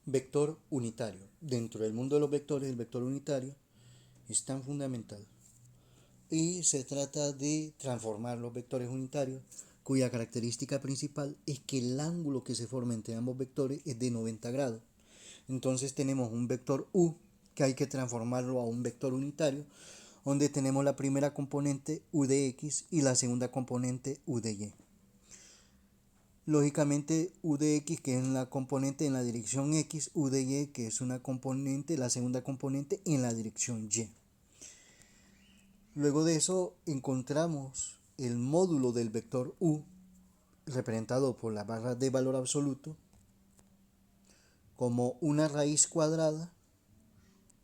Vector unitario. Dentro del mundo de los vectores, el vector unitario es tan fundamental. Y se trata de transformar los vectores unitarios, cuya característica principal es que el ángulo que se forma entre ambos vectores es de 90 grados. Entonces tenemos un vector u que hay que transformarlo a un vector unitario, donde tenemos la primera componente u de x y la segunda componente u de y. Lógicamente u de x, que es la componente en la dirección x, u de y, que es una componente, la segunda componente en la dirección y. Luego de eso encontramos el módulo del vector u, representado por la barra de valor absoluto, como una raíz cuadrada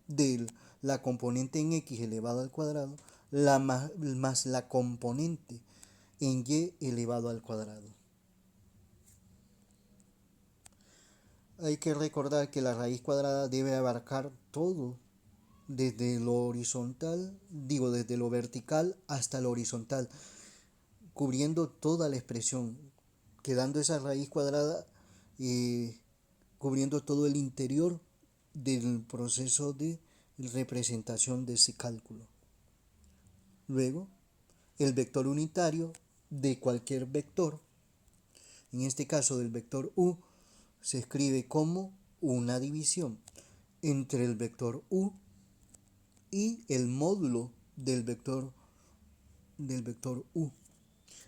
de la componente en x elevado al cuadrado más la componente en y elevado al cuadrado. Hay que recordar que la raíz cuadrada debe abarcar todo, desde lo horizontal, desde lo vertical hasta lo horizontal, cubriendo toda la expresión, quedando esa raíz cuadrada cubriendo todo el interior del proceso de representación de ese cálculo. Luego, el vector unitario de cualquier vector, en este caso del vector u, se escribe como una división entre el vector u y el módulo del vector u.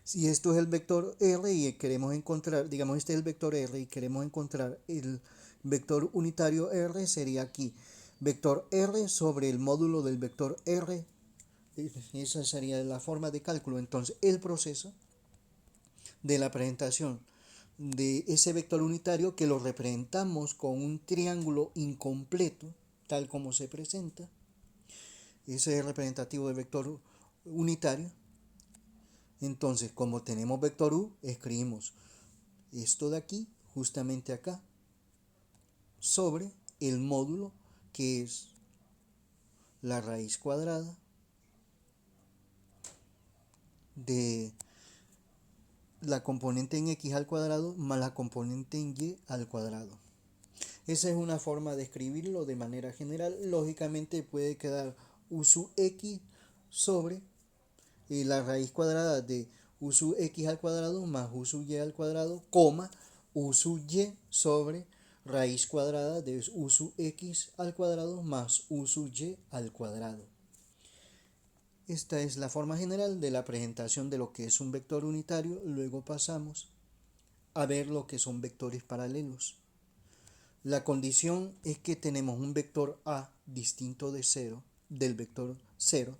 Si esto es el vector r y queremos encontrar, digamos este es el vector r y queremos encontrar el vector unitario r, sería aquí vector r sobre el módulo del vector r. Esa sería la forma de cálculo. Entonces el proceso de la presentación de ese vector unitario, que lo representamos con un triángulo incompleto, tal como se presenta, ese es representativo del vector unitario. Entonces, como tenemos vector u, escribimos esto de aquí, justamente acá, sobre el módulo, que es la raíz cuadrada de la componente en x al cuadrado más la componente en y al cuadrado. Esa es una forma de escribirlo de manera general. Lógicamente puede quedar u sub x sobre la raíz cuadrada de u sub x al cuadrado más u sub y al cuadrado, coma, u sub y sobre raíz cuadrada de u sub x al cuadrado más u sub y al cuadrado. Esta es la forma general de la presentación de lo que es un vector unitario. Luego pasamos a ver lo que son vectores paralelos. La condición es que tenemos un vector a distinto de 0, del vector 0,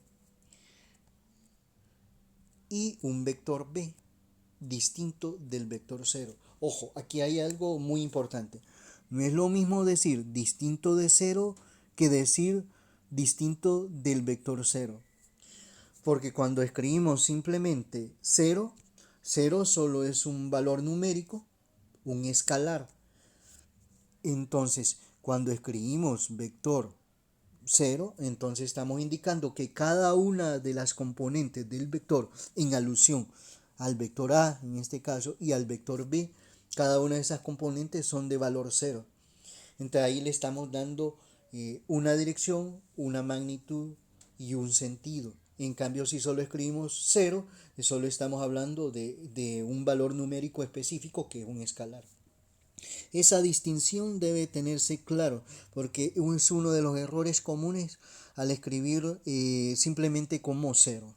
y un vector b distinto del vector 0. Ojo, aquí hay algo muy importante. No es lo mismo decir distinto de 0 que decir distinto del vector 0. Porque cuando escribimos simplemente 0, 0 solo es un valor numérico, un escalar. Entonces, cuando escribimos vector 0, entonces estamos indicando que cada una de las componentes del vector, en alusión al vector a en este caso y al vector b, cada una de esas componentes son de valor 0. Entonces ahí le estamos dando una dirección, una magnitud y un sentido. En cambio, si solo escribimos 0, solo estamos hablando de un valor numérico específico, que es un escalar. Esa distinción debe tenerse claro, porque es uno de los errores comunes al escribir simplemente como 0.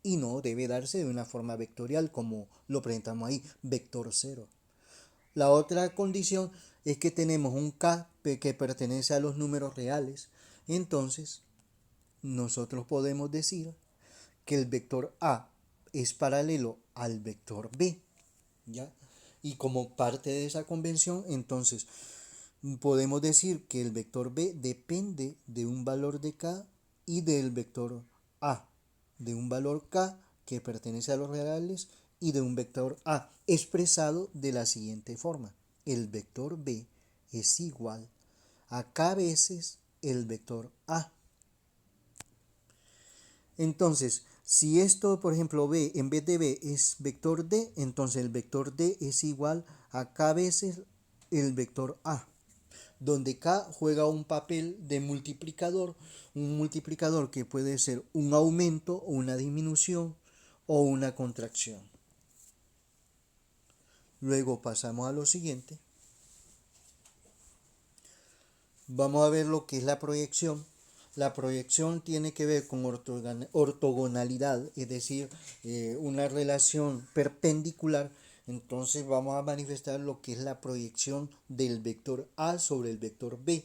Y no debe darse de una forma vectorial como lo presentamos ahí, vector 0. La otra condición es que tenemos un k que pertenece a los números reales. Entonces, nosotros podemos decir que el vector a es paralelo al vector b, ¿ya? Y como parte de esa convención, entonces podemos decir que el vector b depende de un valor de k y del vector a, de un valor k que pertenece a los reales y de un vector a, expresado de la siguiente forma: el vector b es igual a k veces el vector a. Entonces, si esto, por ejemplo, b en vez de b es vector d, entonces el vector d es igual a k veces el vector A, donde K juega un papel de multiplicador, un multiplicador que puede ser un aumento o una disminución o una contracción. Luego pasamos a lo siguiente. Vamos a ver lo que es la proyección. La proyección tiene que ver con ortogonalidad, es decir, una relación perpendicular. Entonces vamos a manifestar lo que es la proyección del vector A sobre el vector B,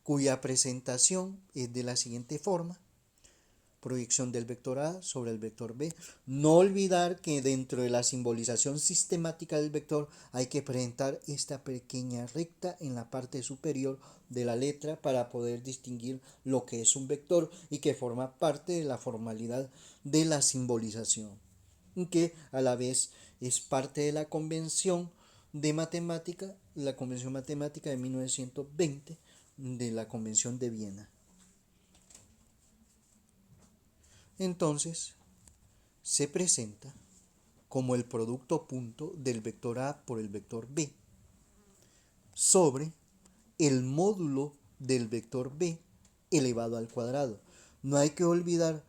cuya presentación es de la siguiente forma. Proyección del vector A sobre el vector B. No olvidar que dentro de la simbolización sistemática del vector hay que presentar esta pequeña recta en la parte superior de la letra para poder distinguir lo que es un vector y que forma parte de la formalidad de la simbolización, que a la vez es parte de la convención de matemática, la convención matemática de 1920, de la convención de Viena. Entonces, se presenta como el producto punto del vector A por el vector B sobre el módulo del vector B elevado al cuadrado. No hay que olvidar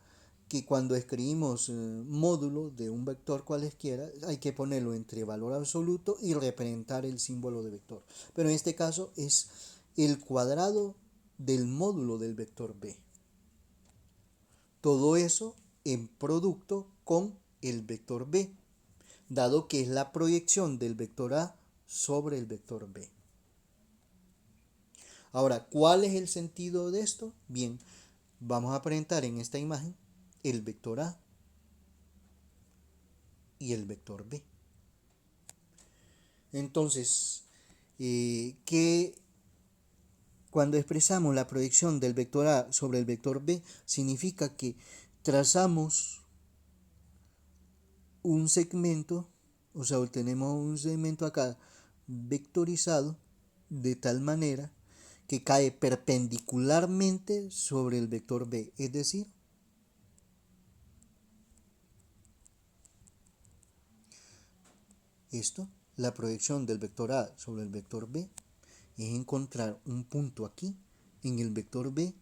que cuando escribimos módulo de un vector cualesquiera hay que ponerlo entre valor absoluto y representar el símbolo de vector. Pero en este caso es el cuadrado del módulo del vector B. Todo eso en producto con el vector B, dado que es la proyección del vector A sobre el vector B. Ahora, ¿cuál es el sentido de esto? Bien, vamos a presentar en esta imagen el vector A y el vector B. Entonces, que cuando expresamos la proyección del vector A sobre el vector B, significa que trazamos un segmento, o sea, obtenemos un segmento acá vectorizado de tal manera que cae perpendicularmente sobre el vector B, es decir, esto, la proyección del vector A sobre el vector B, es encontrar un punto aquí en el vector B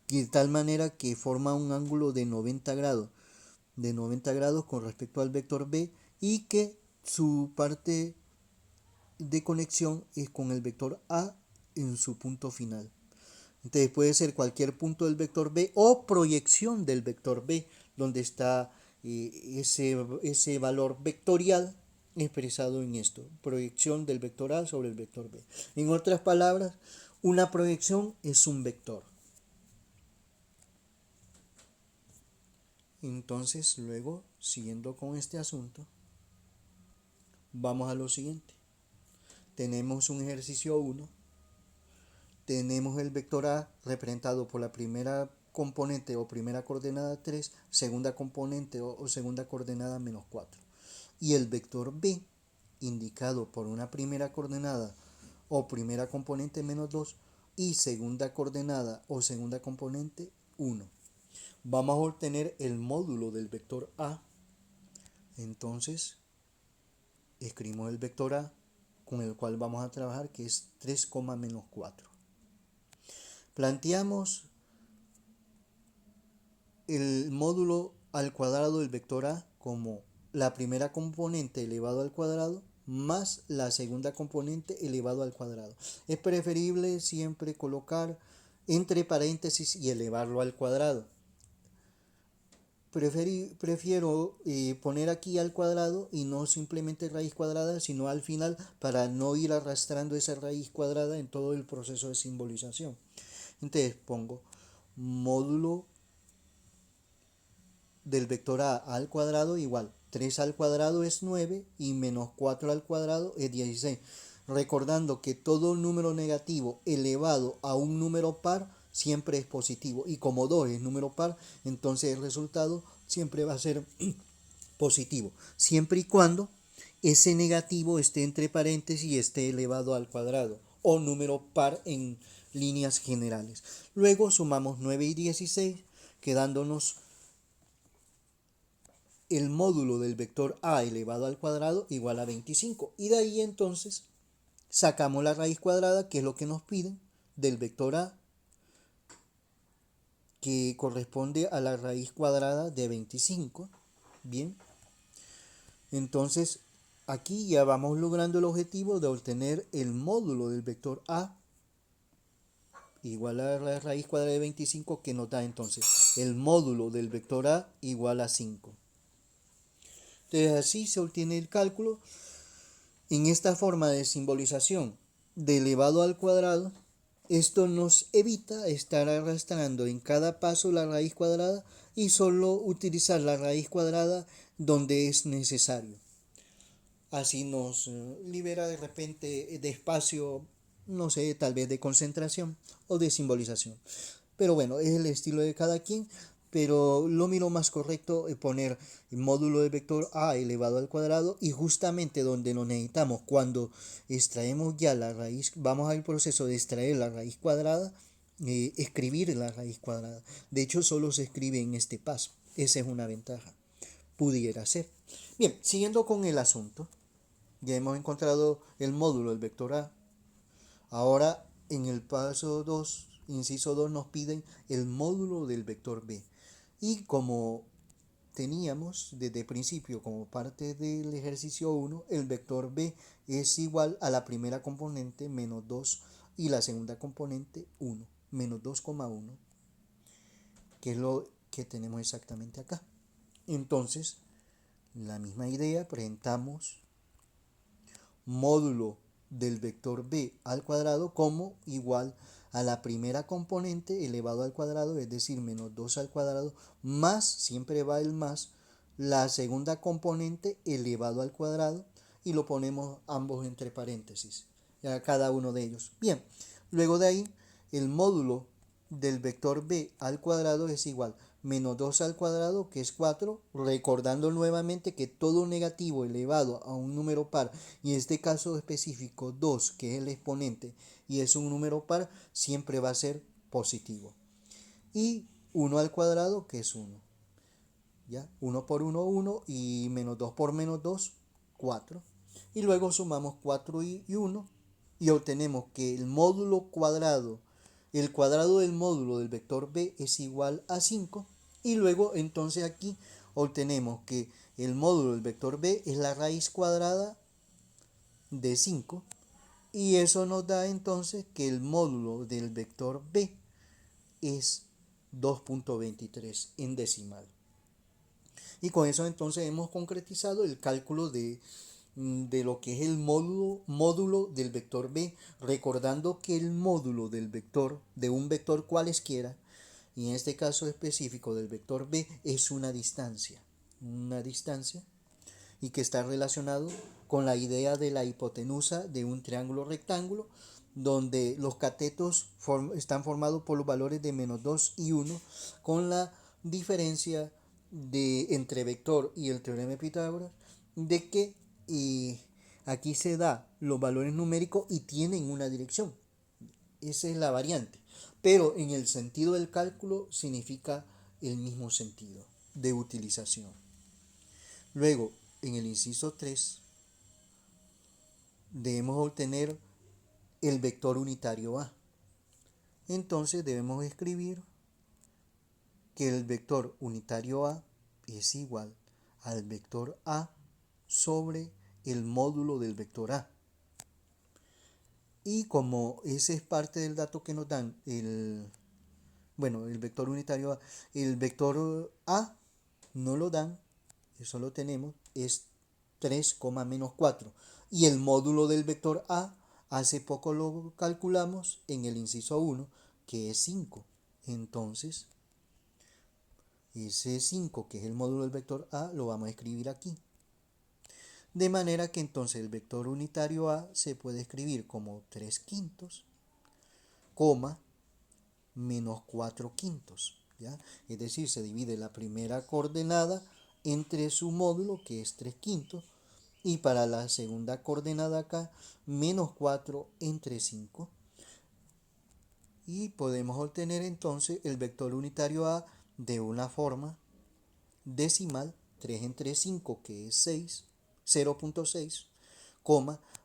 de tal manera que forma un ángulo de 90 grados con respecto al vector B y que su parte de conexión es con el vector A en su punto final. Entonces puede ser cualquier punto del vector B o proyección del vector B, donde está ese valor vectorial expresado en esto, proyección del vector A sobre el vector B. En otras palabras, una proyección es un vector. Entonces, luego, siguiendo con este asunto, vamos a lo siguiente. Tenemos un ejercicio 1. Tenemos el vector A representado por la primera componente o primera coordenada 3, segunda componente o segunda coordenada menos 4. Y el vector B, indicado por una primera coordenada o primera componente menos 2 y segunda coordenada o segunda componente 1. Vamos a obtener el módulo del vector A. Entonces, escribimos el vector A con el cual vamos a trabajar, que es 3, menos 4. Planteamos el módulo al cuadrado del vector A como la primera componente elevado al cuadrado más la segunda componente elevado al cuadrado. Es preferible siempre colocar entre paréntesis y elevarlo al cuadrado. Prefiero poner aquí al cuadrado y no simplemente raíz cuadrada, sino al final, para no ir arrastrando esa raíz cuadrada en todo el proceso de simbolización. Entonces pongo módulo del vector A al cuadrado igual 3 al cuadrado es 9 y menos 4 al cuadrado es 16. Recordando que todo número negativo elevado a un número par siempre es positivo, y como 2 es número par, entonces el resultado siempre va a ser positivo, siempre y cuando ese negativo esté entre paréntesis y esté elevado al cuadrado, o número par en líneas generales. Luego sumamos 9 y 16, quedándonos el módulo del vector A elevado al cuadrado igual a 25. Y de ahí entonces Sacamos la raíz cuadrada, que es lo que nos piden, del vector A, que corresponde a la raíz cuadrada de 25. Bien, entonces aquí ya vamos logrando el objetivo de obtener el módulo del vector A igual a la raíz cuadrada de 25, que nos da entonces el módulo del vector A igual a 5. Entonces así se obtiene el cálculo en esta forma de simbolización de elevado al cuadrado. Esto nos evita estar arrastrando en cada paso la raíz cuadrada y solo utilizar la raíz cuadrada donde es necesario. Así nos libera de repente de espacio, no sé, tal vez de concentración o de simbolización. Pero bueno, es el estilo de cada quien, pero lo miro más correcto poner el módulo del vector A elevado al cuadrado, y justamente donde lo necesitamos, cuando extraemos ya la raíz, vamos al proceso de extraer la raíz cuadrada, escribir la raíz cuadrada. De hecho, solo se escribe en este paso. Esa es una ventaja. Pudiera ser. Bien, siguiendo con el asunto, ya hemos encontrado el módulo del vector A. Ahora en el paso 2, inciso 2, nos piden el módulo del vector B. Y como teníamos desde el principio como parte del ejercicio 1, el vector B es igual a la primera componente menos 2 y la segunda componente 1, menos 2,1, que es lo que tenemos exactamente acá. Entonces, la misma idea, presentamos módulo del vector b al cuadrado como igual a la primera componente elevado al cuadrado, es decir, menos 2 al cuadrado, más, siempre va el más, la segunda componente elevado al cuadrado, y lo ponemos ambos entre paréntesis, a cada uno de ellos. Bien, luego de ahí, el módulo del vector b al cuadrado es igual menos 2 al cuadrado, que es 4, recordando nuevamente que todo negativo elevado a un número par, y en este caso específico 2, que es el exponente y es un número par, siempre va a ser positivo. Y 1 al cuadrado, que es 1. ¿Ya? 1 por 1, 1, y menos 2 por menos 2, 4. Y luego sumamos 4 y 1 y obtenemos que el módulo cuadrado, el cuadrado del módulo del vector b es igual a 5. Y luego entonces aquí obtenemos que el módulo del vector b es la raíz cuadrada de 5, y eso nos da entonces que el módulo del vector b es 2,23 en decimal. Y con eso entonces hemos concretizado el cálculo de lo que es el módulo del vector b, recordando que el módulo del vector, de un vector cualesquiera, y en este caso específico del vector b, es una distancia, y que está relacionado con la idea de la hipotenusa de un triángulo rectángulo, donde los catetos están formados por los valores de menos 2 y 1, con la diferencia entre vector y el teorema de Pitágoras, de que aquí se da los valores numéricos y tienen una dirección. Esa es la variante. Pero en el sentido del cálculo significa el mismo sentido de utilización. Luego, en el inciso 3, debemos obtener el vector unitario A. Entonces debemos escribir que el vector unitario A es igual al vector A sobre el módulo del vector A. Y como ese es parte del dato que nos dan, el vector unitario A, el vector A no lo dan, eso lo tenemos, es 3, menos 4. Y el módulo del vector A, hace poco lo calculamos en el inciso 1, que es 5. Entonces, ese 5, que es el módulo del vector A, lo vamos a escribir aquí. De manera que entonces el vector unitario A se puede escribir como 3 quintos, menos 4 quintos. ¿Ya? Es decir, se divide la primera coordenada entre su módulo, que es 3 quintos, y para la segunda coordenada acá, menos 4 entre 5. Y podemos obtener entonces el vector unitario A de una forma decimal, 3 entre 5, que es 6, 0,6,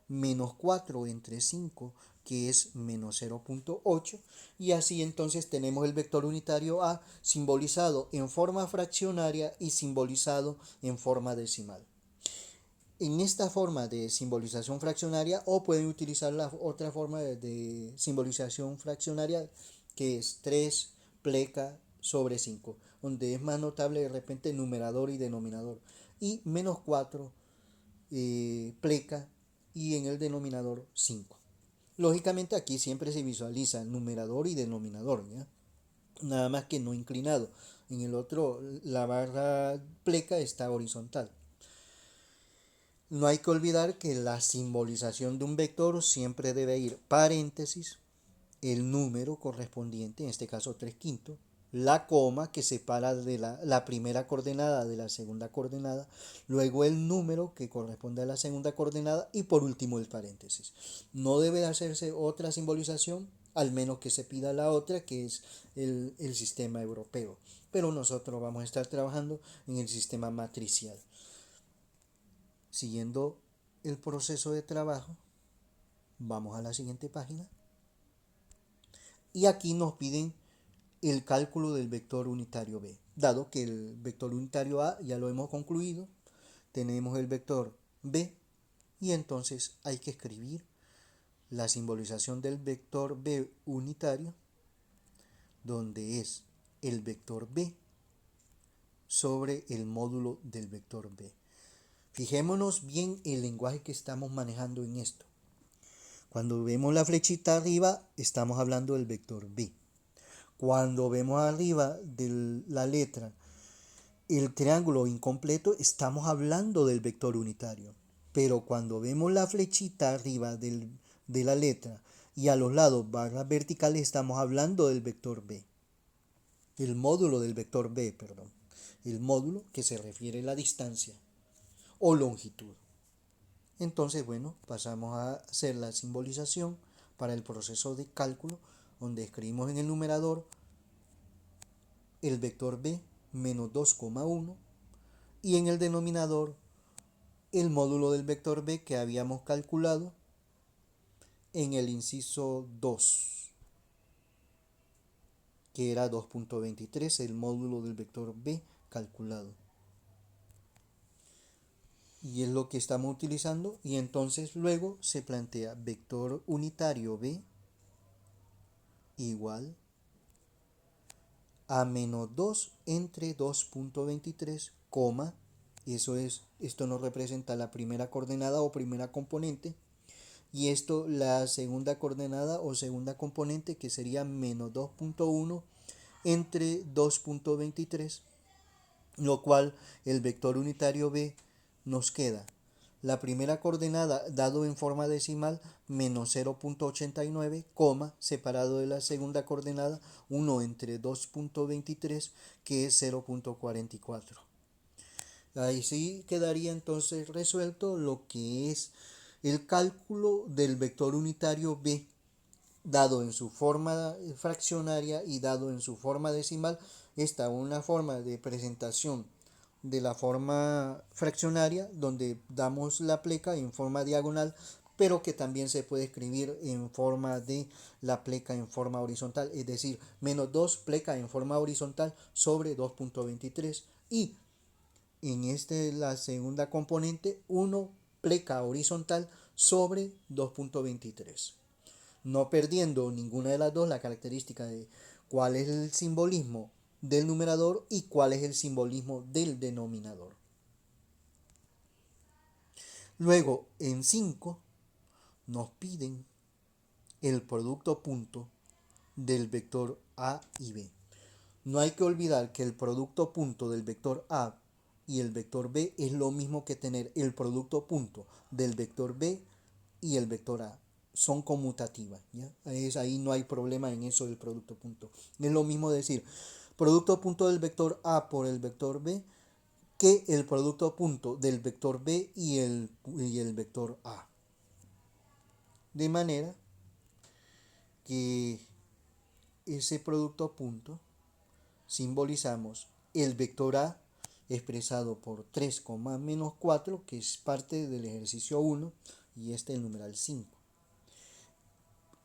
menos 4 entre 5, que es menos 0.8, y así entonces tenemos el vector unitario A simbolizado en forma fraccionaria y simbolizado en forma decimal. En esta forma de simbolización fraccionaria, o pueden utilizar la otra forma de simbolización fraccionaria, que es 3 pleca sobre 5, donde es más notable de repente numerador y denominador, y menos 4 pleca y en el denominador 5. Lógicamente aquí siempre se visualiza numerador y denominador, ¿ya? Nada más que no inclinado. En el otro la barra pleca está horizontal. No hay que olvidar que la simbolización de un vector siempre debe ir paréntesis, el número correspondiente, en este caso 3 quintos, la coma que separa de la primera coordenada de la segunda coordenada, luego el número que corresponde a la segunda coordenada y por último el paréntesis. No debe hacerse otra simbolización, al menos que se pida la otra, que es el sistema europeo. Pero nosotros vamos a estar trabajando en el sistema matricial. Siguiendo el proceso de trabajo, vamos a la siguiente página. Y aquí nos piden el cálculo del vector unitario B. Dado que el vector unitario A ya lo hemos concluido, tenemos el vector B y entonces hay que escribir la simbolización del vector B unitario, donde es el vector B sobre el módulo del vector B. Fijémonos bien el lenguaje que estamos manejando en esto. Cuando vemos la flechita arriba, estamos hablando del vector B. Cuando vemos arriba de la letra el triángulo incompleto, estamos hablando del vector unitario. Pero cuando vemos la flechita arriba de la letra y a los lados barras verticales, estamos hablando del vector B. El módulo del vector B, perdón. El módulo que se refiere a la distancia o longitud. Entonces, bueno, pasamos a hacer la simbolización para el proceso de cálculo, donde escribimos en el numerador el vector B menos 2,1 y en el denominador el módulo del vector B que habíamos calculado en el inciso 2, que era 2.23, el módulo del vector B calculado. Y es lo que estamos utilizando, y entonces luego se plantea vector unitario B igual a menos 2 entre 2.23, coma, esto nos representa la primera coordenada o primera componente, y esto la segunda coordenada o segunda componente, que sería menos 2.1 entre 2.23, lo cual el vector unitario B nos queda la primera coordenada dado en forma decimal menos 0.89, separado de la segunda coordenada 1 entre 2.23, que es 0.44. Ahí sí quedaría entonces resuelto lo que es el cálculo del vector unitario B dado en su forma fraccionaria y dado en su forma decimal. Esta una forma de presentación de la forma fraccionaria, donde damos la pleca en forma diagonal, pero que también se puede escribir en forma de la pleca en forma horizontal, es decir, menos 2 pleca en forma horizontal sobre 2.23, y en la segunda componente 1 pleca horizontal sobre 2.23, no perdiendo ninguna de las dos la característica de cuál es el simbolismo del numerador y cuál es el simbolismo del denominador. Luego, en 5, nos piden el producto punto del vector A y B. No hay que olvidar que el producto punto del vector A y el vector B es lo mismo que tener el producto punto del vector B y el vector A. Son conmutativas, ¿ya? Ahí no hay problema en eso del producto punto. Es lo mismo decir producto punto del vector A por el vector B que el producto punto del vector B y el vector A. De manera que ese producto punto simbolizamos el vector A expresado por 3, menos 4, que es parte del ejercicio 1, y este el numeral 5.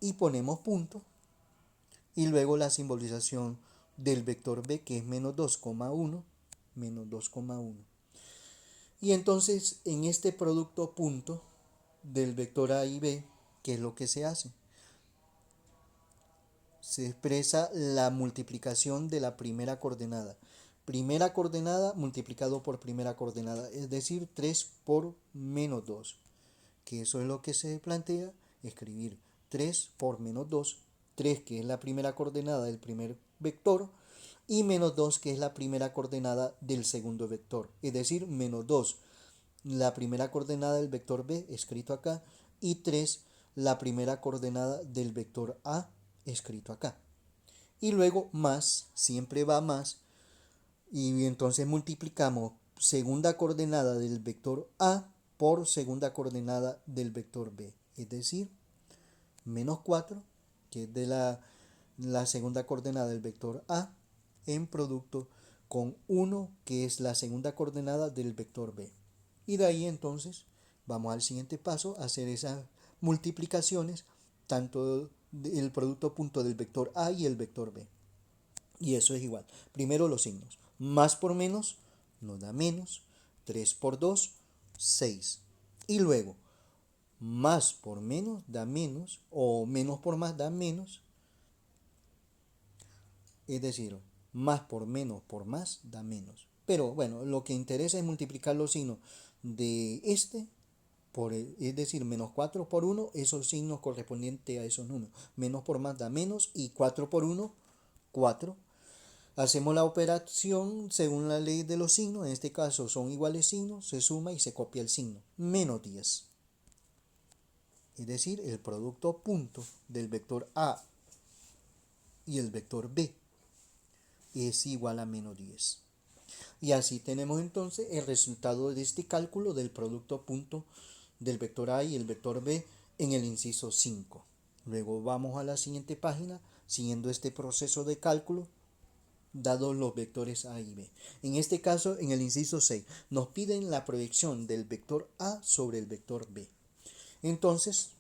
Y ponemos punto y luego la simbolización del vector b, que es menos 2,1, menos 2,1. Y entonces en este producto punto del vector a y b, ¿qué es lo que se hace? Se expresa la multiplicación de la primera coordenada. Primera coordenada multiplicado por primera coordenada, es decir, 3 por menos 2. Que eso es lo que se plantea, escribir 3 por menos 2, 3 que es la primera coordenada del primer vector, y menos 2 que es la primera coordenada del segundo vector, es decir, menos 2 la primera coordenada del vector b escrito acá, y 3 la primera coordenada del vector a escrito acá. Y luego más, siempre va más, y entonces multiplicamos segunda coordenada del vector a por segunda coordenada del vector b, es decir, menos 4, que es de la segunda coordenada del vector a, en producto con 1, que es la segunda coordenada del vector b. Y de ahí entonces vamos al siguiente paso, a hacer esas multiplicaciones, tanto el producto punto del vector a y el vector b. Y eso es igual. Primero los signos. Más por menos nos da menos. 3 por 2, 6. Y luego, más por menos da menos, o menos por más da menos. Es decir, más por más da menos. Pero bueno, lo que interesa es multiplicar los signos de este por es decir, menos 4 por 1, esos signos correspondientes a esos números. Menos por más da menos y 4 por 1, 4. Hacemos la operación según la ley de los signos, en este caso son iguales signos, se suma y se copia el signo. Menos 10. Es decir, el producto punto del vector A y el vector B es igual a menos 10. Y así tenemos entonces el resultado de este cálculo del producto punto del vector A y el vector B en el inciso 5. Luego vamos a la siguiente página siguiendo este proceso de cálculo dados los vectores A y B. En este caso, en el inciso 6, nos piden la proyección del vector A sobre el vector B. Entonces,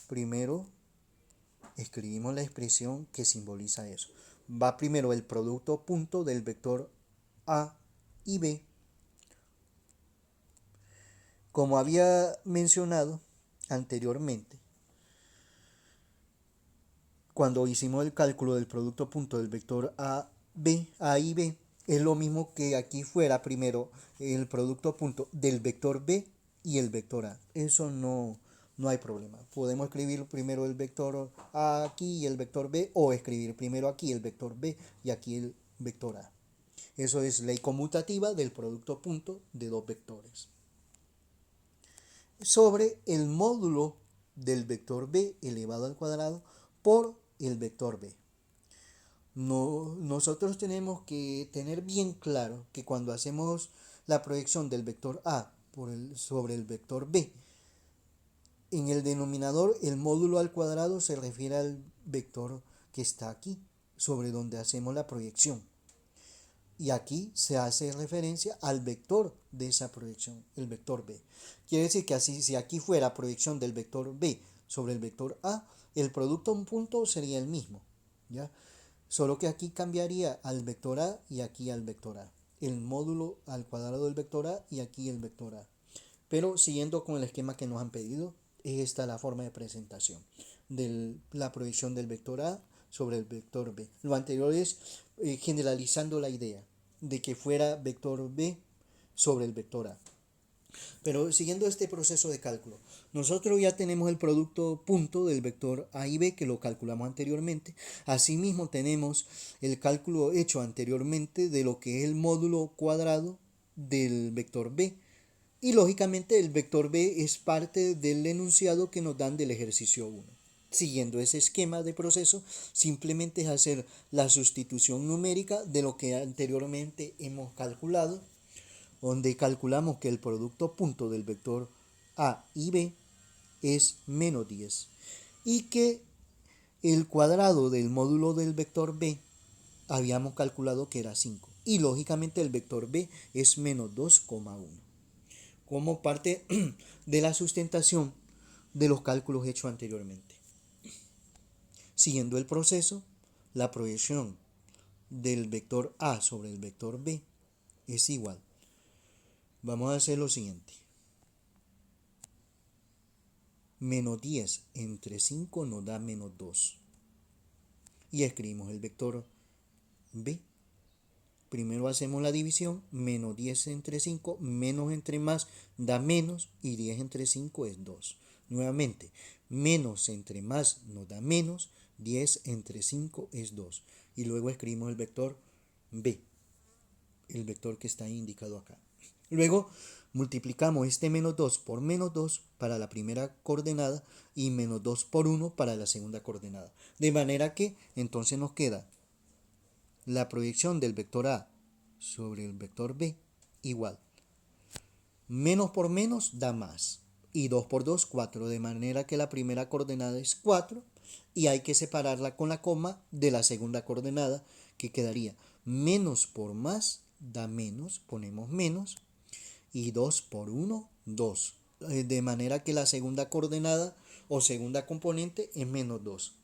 primero escribimos la expresión que simboliza eso. Va primero el producto punto del vector A y B. Como había mencionado anteriormente, cuando hicimos el cálculo del producto punto del vector A y B, es lo mismo que aquí fuera primero el producto punto del vector B y el vector A. Eso no hay problema. Podemos escribir primero el vector A aquí y el vector B, o escribir primero aquí el vector B y aquí el vector A. Eso es ley conmutativa del producto punto de dos vectores. Sobre el módulo del vector B elevado al cuadrado por el vector B. Nosotros tenemos que tener bien claro que cuando hacemos la proyección del vector A sobre el vector B, en el denominador el módulo al cuadrado se refiere al vector que está aquí, sobre donde hacemos la proyección. Y aquí se hace referencia al vector de esa proyección, el vector B. Quiere decir que así, si aquí fuera proyección del vector B sobre el vector A, el producto en punto sería el mismo, ¿ya? Solo que aquí cambiaría al vector A y aquí al vector A. El módulo al cuadrado del vector A y aquí el vector A. Pero siguiendo con el esquema que nos han pedido, es esta la forma de presentación de la proyección del vector A sobre el vector B. Lo anterior es generalizando la idea de que fuera vector B sobre el vector A. Pero siguiendo este proceso de cálculo, nosotros ya tenemos el producto punto del vector A y B que lo calculamos anteriormente. Asimismo tenemos el cálculo hecho anteriormente de lo que es el módulo cuadrado del vector B. Y lógicamente el vector B es parte del enunciado que nos dan del ejercicio 1. Siguiendo ese esquema de proceso, simplemente es hacer la sustitución numérica de lo que anteriormente hemos calculado, donde calculamos que el producto punto del vector A y B es menos 10 y que el cuadrado del módulo del vector B habíamos calculado que era 5 y lógicamente el vector B es menos 2,1. como parte de la sustentación de los cálculos hechos anteriormente. Siguiendo el proceso, la proyección del vector A sobre el vector B es igual. Vamos a hacer lo siguiente. Menos 10 entre 5 nos da menos 2. Y escribimos el vector B. Primero hacemos la división, menos 10 entre 5, menos entre más da menos y 10 entre 5 es 2. Nuevamente, menos entre más nos da menos, 10 entre 5 es 2. Y luego escribimos el vector B, el vector que está indicado acá. Luego multiplicamos este menos 2 por menos 2 para la primera coordenada y menos 2 por 1 para la segunda coordenada. De manera que entonces nos queda la proyección del vector A sobre el vector B igual. Menos por menos da más. Y 2 por 2, 4. De manera que la primera coordenada es 4 y hay que separarla con la coma de la segunda coordenada, que quedaría menos por más da menos, ponemos menos, y 2 por 1, 2. De manera que la segunda coordenada o segunda componente es menos 2.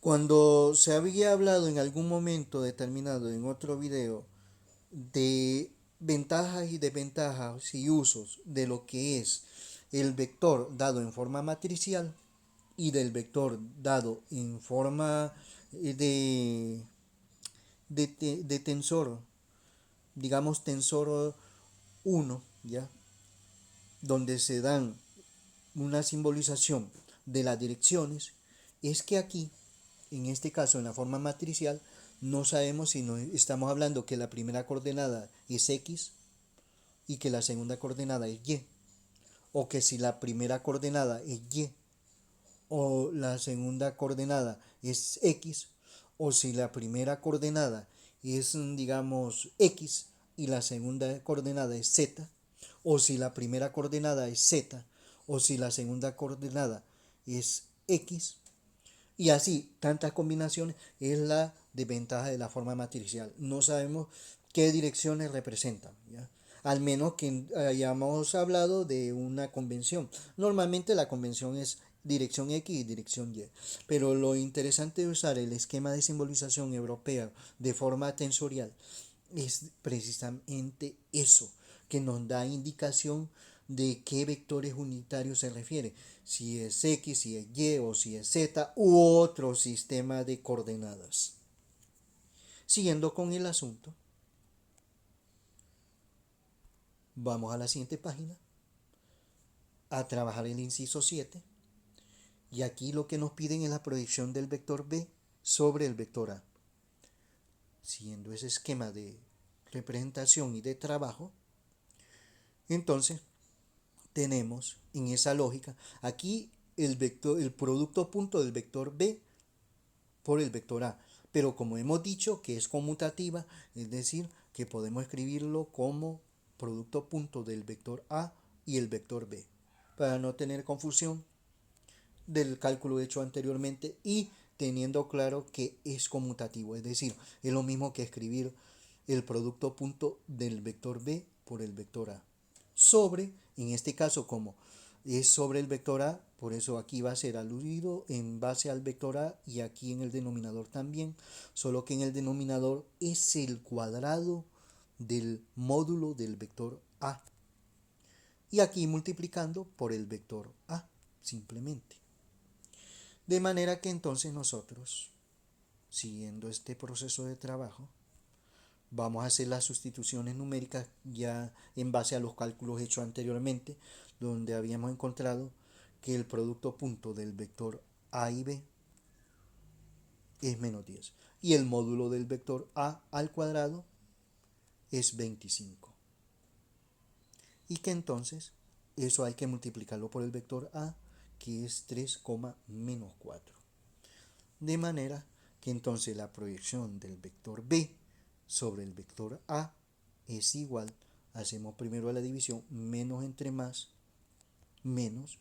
Cuando se había hablado en algún momento determinado en otro video de ventajas y desventajas y usos de lo que es el vector dado en forma matricial y del vector dado en forma de tensor, digamos tensor 1, ¿ya? Donde se dan una simbolización de las direcciones, es que aquí, en este caso en la forma matricial, no sabemos si no estamos hablando que la primera coordenada es X y que la segunda coordenada es Y, o que si la primera coordenada es Y o la segunda coordenada es X, o si la primera coordenada es, digamos, X y la segunda coordenada es Z, o si la primera coordenada es Z, o si la segunda coordenada es X, y así tantas combinaciones. Es la desventaja de la forma matricial. No sabemos qué direcciones representan, ¿ya? Al menos que hayamos hablado de una convención. Normalmente la convención es dirección X y dirección Y. Pero lo interesante de usar el esquema de simbolización europeo de forma tensorial es precisamente eso, que nos da indicación de qué vectores unitarios se refiere, si es X, si es Y o si es Z u otro sistema de coordenadas. Siguiendo con el asunto, vamos a la siguiente página a trabajar el inciso 7 y aquí lo que nos piden es la proyección del vector B sobre el vector A. Siguiendo ese esquema de representación y de trabajo, entonces tenemos en esa lógica aquí el vector, el producto punto del vector B por el vector A, pero como hemos dicho que es conmutativa, es decir, que podemos escribirlo como producto punto del vector A y el vector B, para no tener confusión del cálculo hecho anteriormente y teniendo claro que es conmutativo, es decir, es lo mismo que escribir el producto punto del vector B por el vector A sobre, en este caso como es sobre el vector A, por eso aquí va a ser aludido en base al vector A y aquí en el denominador también, solo que en el denominador es el cuadrado del módulo del vector A y aquí multiplicando por el vector A simplemente. De manera que entonces nosotros, siguiendo este proceso de trabajo, vamos a hacer las sustituciones numéricas ya en base a los cálculos hechos anteriormente, donde habíamos encontrado que el producto punto del vector A y B es menos 10 y el módulo del vector A al cuadrado es 25. Y que entonces eso hay que multiplicarlo por el vector A, que es 3, menos 4. De manera que entonces la proyección del vector B sobre el vector A es igual, hacemos primero la división, menos entre más, menos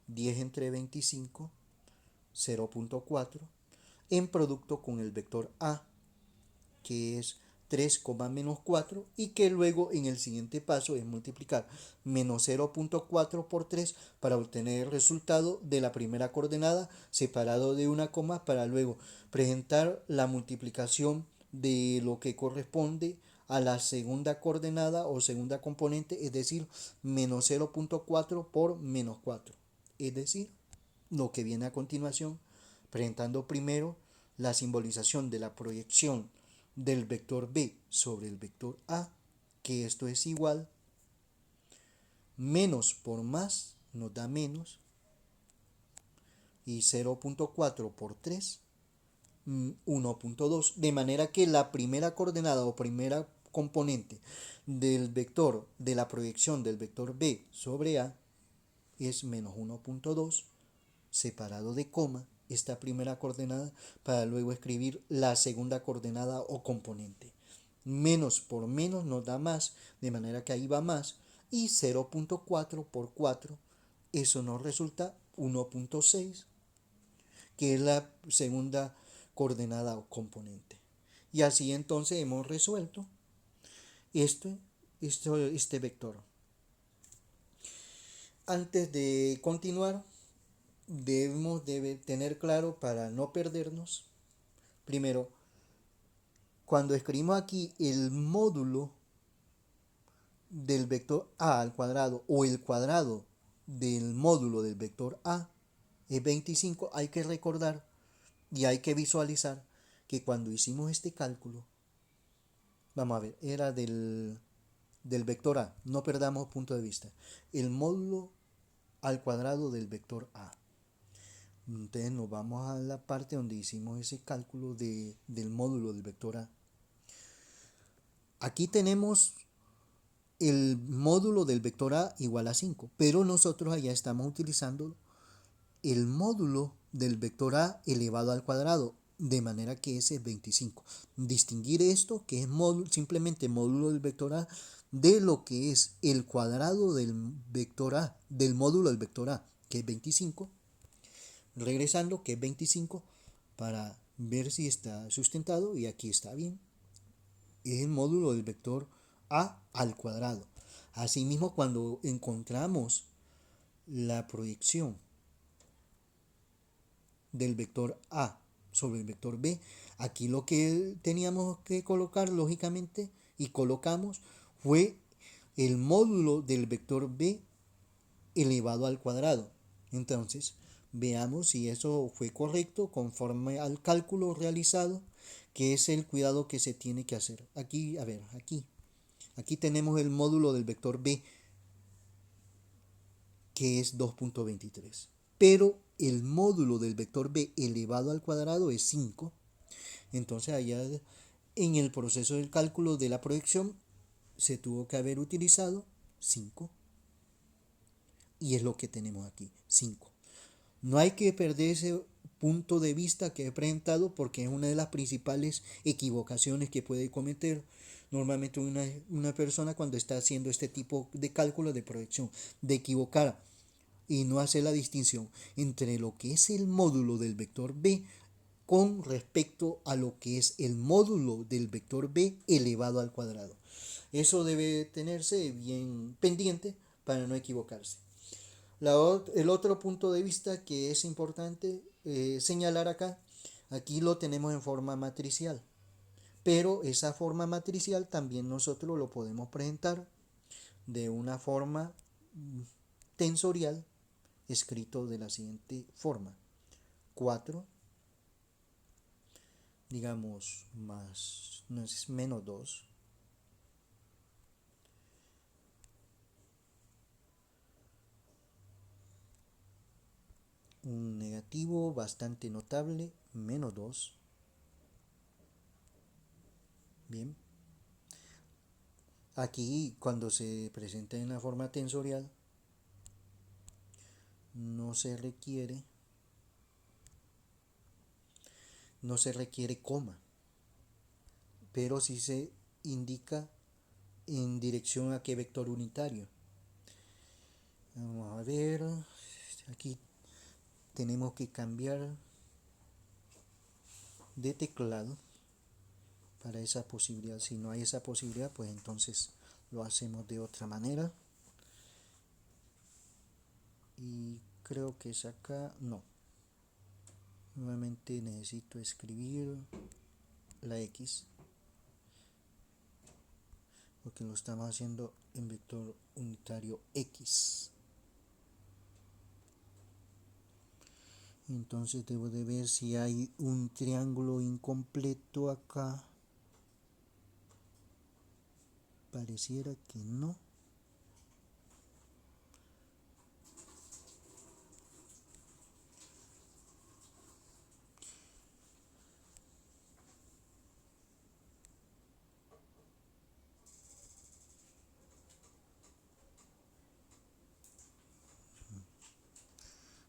10 entre 25, 0.4, en producto con el vector A, que es 3, menos 4 y que luego en el siguiente paso es multiplicar menos 0.4 por 3 para obtener el resultado de la primera coordenada separado de una coma para luego presentar la multiplicación de lo que corresponde a la segunda coordenada o segunda componente, es decir, menos 0.4 por menos 4, es decir, lo que viene a continuación, presentando primero la simbolización de la proyección del vector b sobre el vector a, que esto es igual, menos por más nos da menos, y 0.4 por 3, 1.2, de manera que la primera coordenada o primera componente del vector de la proyección del vector b sobre a es menos 1.2 separado de coma esta primera coordenada para luego escribir la segunda coordenada o componente. Menos por menos nos da más, de manera que ahí va más, y 0.4 por 4, eso nos resulta 1.6, que es la segunda coordenada o componente. Y así entonces hemos resuelto este vector. Antes de continuar, debemos tener claro para no perdernos, primero, cuando escribimos aquí el módulo del vector a al cuadrado o el cuadrado del módulo del vector a es 25, hay que recordar y hay que visualizar que cuando hicimos este cálculo, vamos a ver, era del vector a, no perdamos punto de vista, el módulo al cuadrado del vector a. Entonces nos vamos a la parte donde hicimos ese cálculo del módulo del vector a. Aquí tenemos el módulo del vector a igual a 5, pero nosotros allá estamos utilizando el módulo del vector a elevado al cuadrado, de manera que ese es 25. Distinguir esto, que es simplemente módulo del vector a, de lo que es el cuadrado del vector a, del módulo del vector a, que es 25. Regresando, que es 25, para ver si está sustentado, y aquí está bien. Es el módulo del vector a al cuadrado. Asimismo, cuando encontramos la proyección del vector a sobre el vector b, aquí lo que teníamos que colocar lógicamente y colocamos fue el módulo del vector b elevado al cuadrado. Entonces, veamos si eso fue correcto conforme al cálculo realizado, que es el cuidado que se tiene que hacer. Aquí, a ver, aquí tenemos el módulo del vector b, que es 2.23. Pero el módulo del vector b elevado al cuadrado es 5. Entonces allá en el proceso del cálculo de la proyección se tuvo que haber utilizado 5. Y es lo que tenemos aquí, 5. No hay que perder ese punto de vista que he presentado porque es una de las principales equivocaciones que puede cometer normalmente una persona cuando está haciendo este tipo de cálculo de proyección, de equivocar y no hacer la distinción entre lo que es el módulo del vector b con respecto a lo que es el módulo del vector b elevado al cuadrado. Eso debe tenerse bien pendiente para no equivocarse. El otro punto de vista que es importante señalar acá, aquí lo tenemos en forma matricial, pero esa forma matricial también nosotros lo podemos presentar de una forma tensorial, escrito de la siguiente forma: 4, digamos, más, no es menos 2, un negativo bastante notable, menos 2. Bien, aquí cuando se presenta en la forma tensorial no se requiere coma, pero sí se indica en dirección a qué vector unitario. Vamos a ver, aquí tenemos que cambiar de teclado para esa posibilidad. Si no hay esa posibilidad, pues entonces lo hacemos de otra manera. Y creo que es acá, no. Nuevamente necesito escribir la X, porque lo estamos haciendo en vector unitario X. Entonces debo de ver si hay un triángulo incompleto acá. Pareciera que no.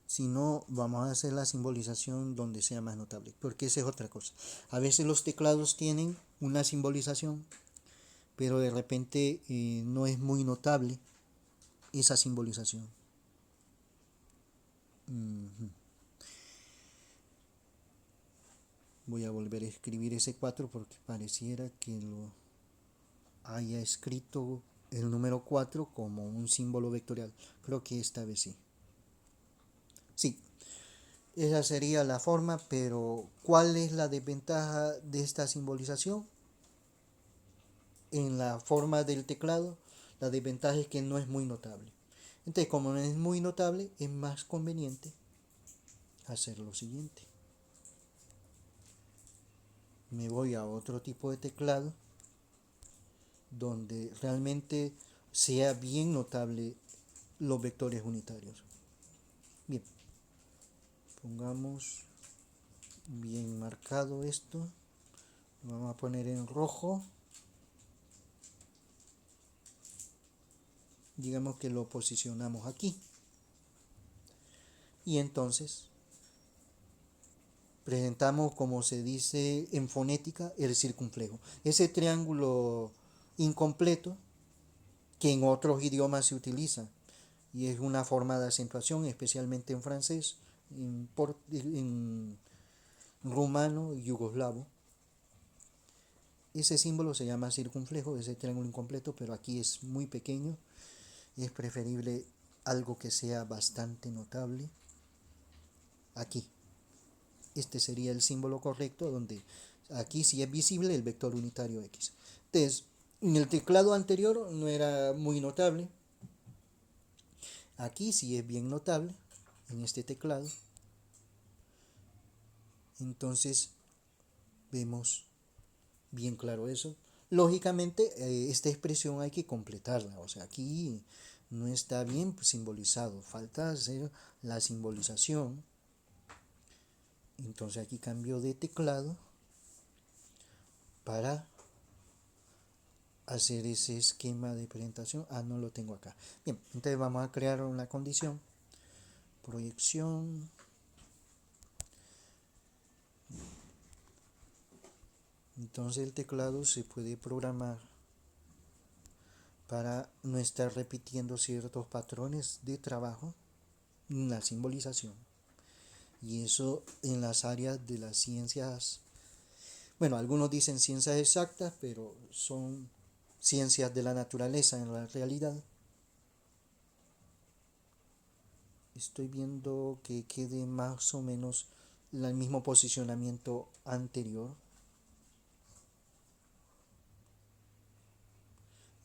Si no, vamos a hacer la simbolización donde sea más notable, porque esa es otra cosa. A veces los teclados tienen una simbolización, pero de repente no es muy notable esa simbolización. Voy a volver a escribir ese 4 porque pareciera que lo haya escrito el número 4 como un símbolo vectorial. Creo que esta vez sí. Sí, esa sería la forma, pero ¿cuál es la desventaja de esta simbolización? En la forma del teclado, la desventaja es que no es muy notable. Entonces, como no es muy notable, es más conveniente hacer lo siguiente. Me voy a otro tipo de teclado donde realmente sea bien notable los vectores unitarios. Bien, pongamos bien marcado esto. Lo vamos a poner en rojo. Digamos que lo posicionamos aquí. Y entonces presentamos, como se dice en fonética, el circunflejo. Ese triángulo incompleto que en otros idiomas se utiliza y es una forma de acentuación, especialmente en francés, en rumano y yugoslavo. Ese símbolo se llama circunflejo, ese triángulo incompleto, pero aquí es muy pequeño. Es preferible algo que sea bastante notable. Aquí. Este sería el símbolo correcto, donde aquí sí es visible el vector unitario X. Entonces, en el teclado anterior no era muy notable. Aquí sí es bien notable, en este teclado. Entonces, vemos bien claro eso. Lógicamente, esta expresión hay que completarla. O sea, aquí no está bien simbolizado. Falta hacer la simbolización. Entonces aquí cambio de teclado para hacer ese esquema de presentación. No lo tengo acá. Bien, entonces vamos a crear una condición. Proyección. Entonces el teclado se puede programar para no estar repitiendo ciertos patrones de trabajo en la simbolización. Y eso en las áreas de las ciencias, bueno, algunos dicen ciencias exactas, pero son ciencias de la naturaleza en la realidad. Estoy viendo que quede más o menos el mismo posicionamiento anterior.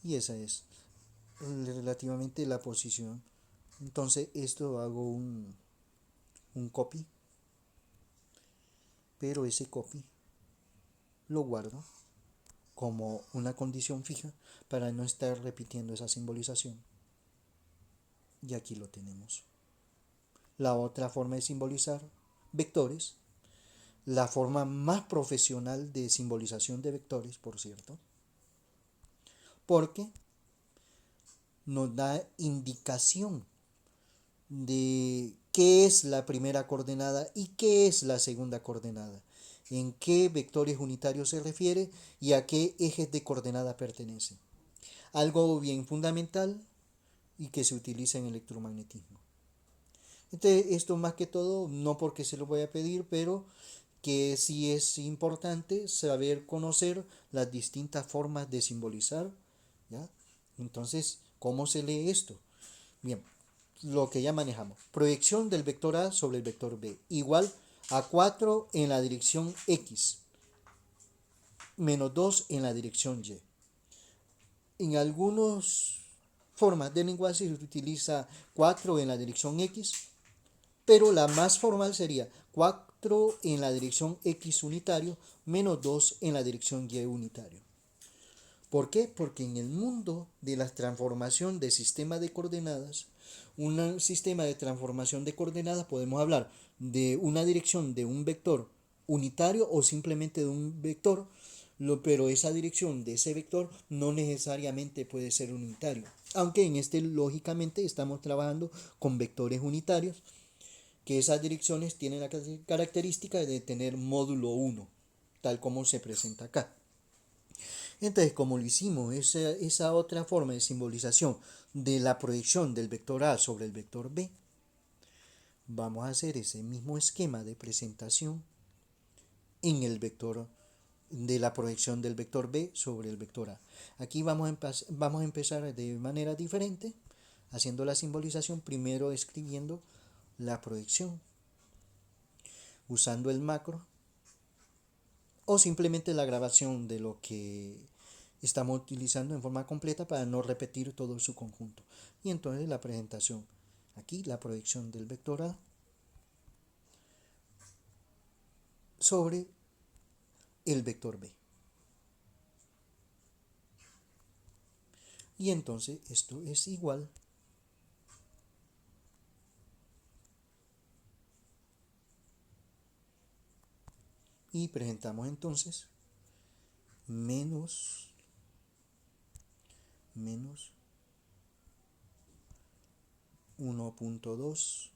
Y esa es relativamente la posición. Entonces esto hago un copy, pero ese copy lo guardo como una condición fija para no estar repitiendo esa simbolización. Y aquí lo tenemos. La otra forma de simbolizar vectores, la forma más profesional de simbolización de vectores, por cierto, porque nos da indicación de qué es la primera coordenada y qué es la segunda coordenada, en qué vectores unitarios se refiere y a qué ejes de coordenada pertenece. Algo bien fundamental y que se utiliza en electromagnetismo. Entonces, esto más que todo, no porque se lo voy a pedir, pero que sí es importante saber conocer las distintas formas de simbolizar, ¿ya? Entonces, ¿cómo se lee esto? Bien, lo que ya manejamos. Proyección del vector A sobre el vector B igual a 4 en la dirección X menos 2 en la dirección Y. En algunas formas de lenguaje se utiliza 4 en la dirección X, pero la más formal sería 4 en la dirección X unitario menos 2 en la dirección Y unitario. ¿Por qué? Porque en el mundo de la transformación de sistema de coordenadas, un sistema de transformación de coordenadas podemos hablar de una dirección de un vector unitario o simplemente de un vector, pero esa dirección de ese vector no necesariamente puede ser unitario. Aunque en este lógicamente estamos trabajando con vectores unitarios, que esas direcciones tienen la característica de tener módulo 1, tal como se presenta acá. Entonces, como lo hicimos, esa otra forma de simbolización de la proyección del vector A sobre el vector B, vamos a hacer ese mismo esquema de presentación en el vector de la proyección del vector B sobre el vector A. Aquí vamos a empezar de manera diferente, haciendo la simbolización, primero escribiendo la proyección, usando el macro, o simplemente la grabación de lo que estamos utilizando en forma completa para no repetir todo su conjunto. Y entonces la presentación. Aquí la proyección del vector A sobre el vector B. Y entonces esto es igual y presentamos entonces menos 1.2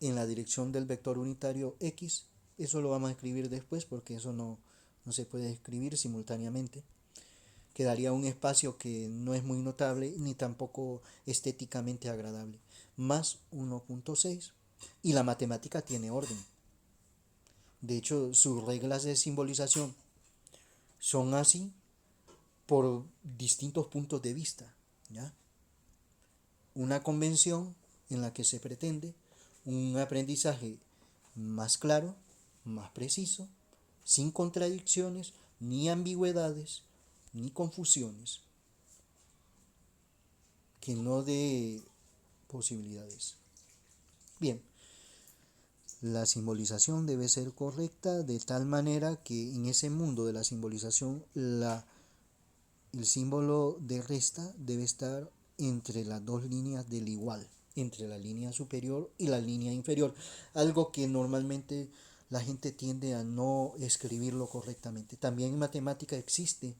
en la dirección del vector unitario X. Eso lo vamos a escribir después porque eso no se puede escribir simultáneamente. Quedaría un espacio que no es muy notable ni tampoco estéticamente agradable. Más 1.6 y la matemática tiene orden. De hecho, sus reglas de simbolización son así por distintos puntos de vista, ¿ya? Una convención en la que se pretende un aprendizaje más claro, más preciso, sin contradicciones, ni ambigüedades, ni confusiones, que no dé posibilidades. Bien, la simbolización debe ser correcta de tal manera que en ese mundo de la simbolización el símbolo de resta debe estar entre las dos líneas del igual, entre la línea superior y la línea inferior, algo que normalmente la gente tiende a no escribirlo correctamente. También en matemática existe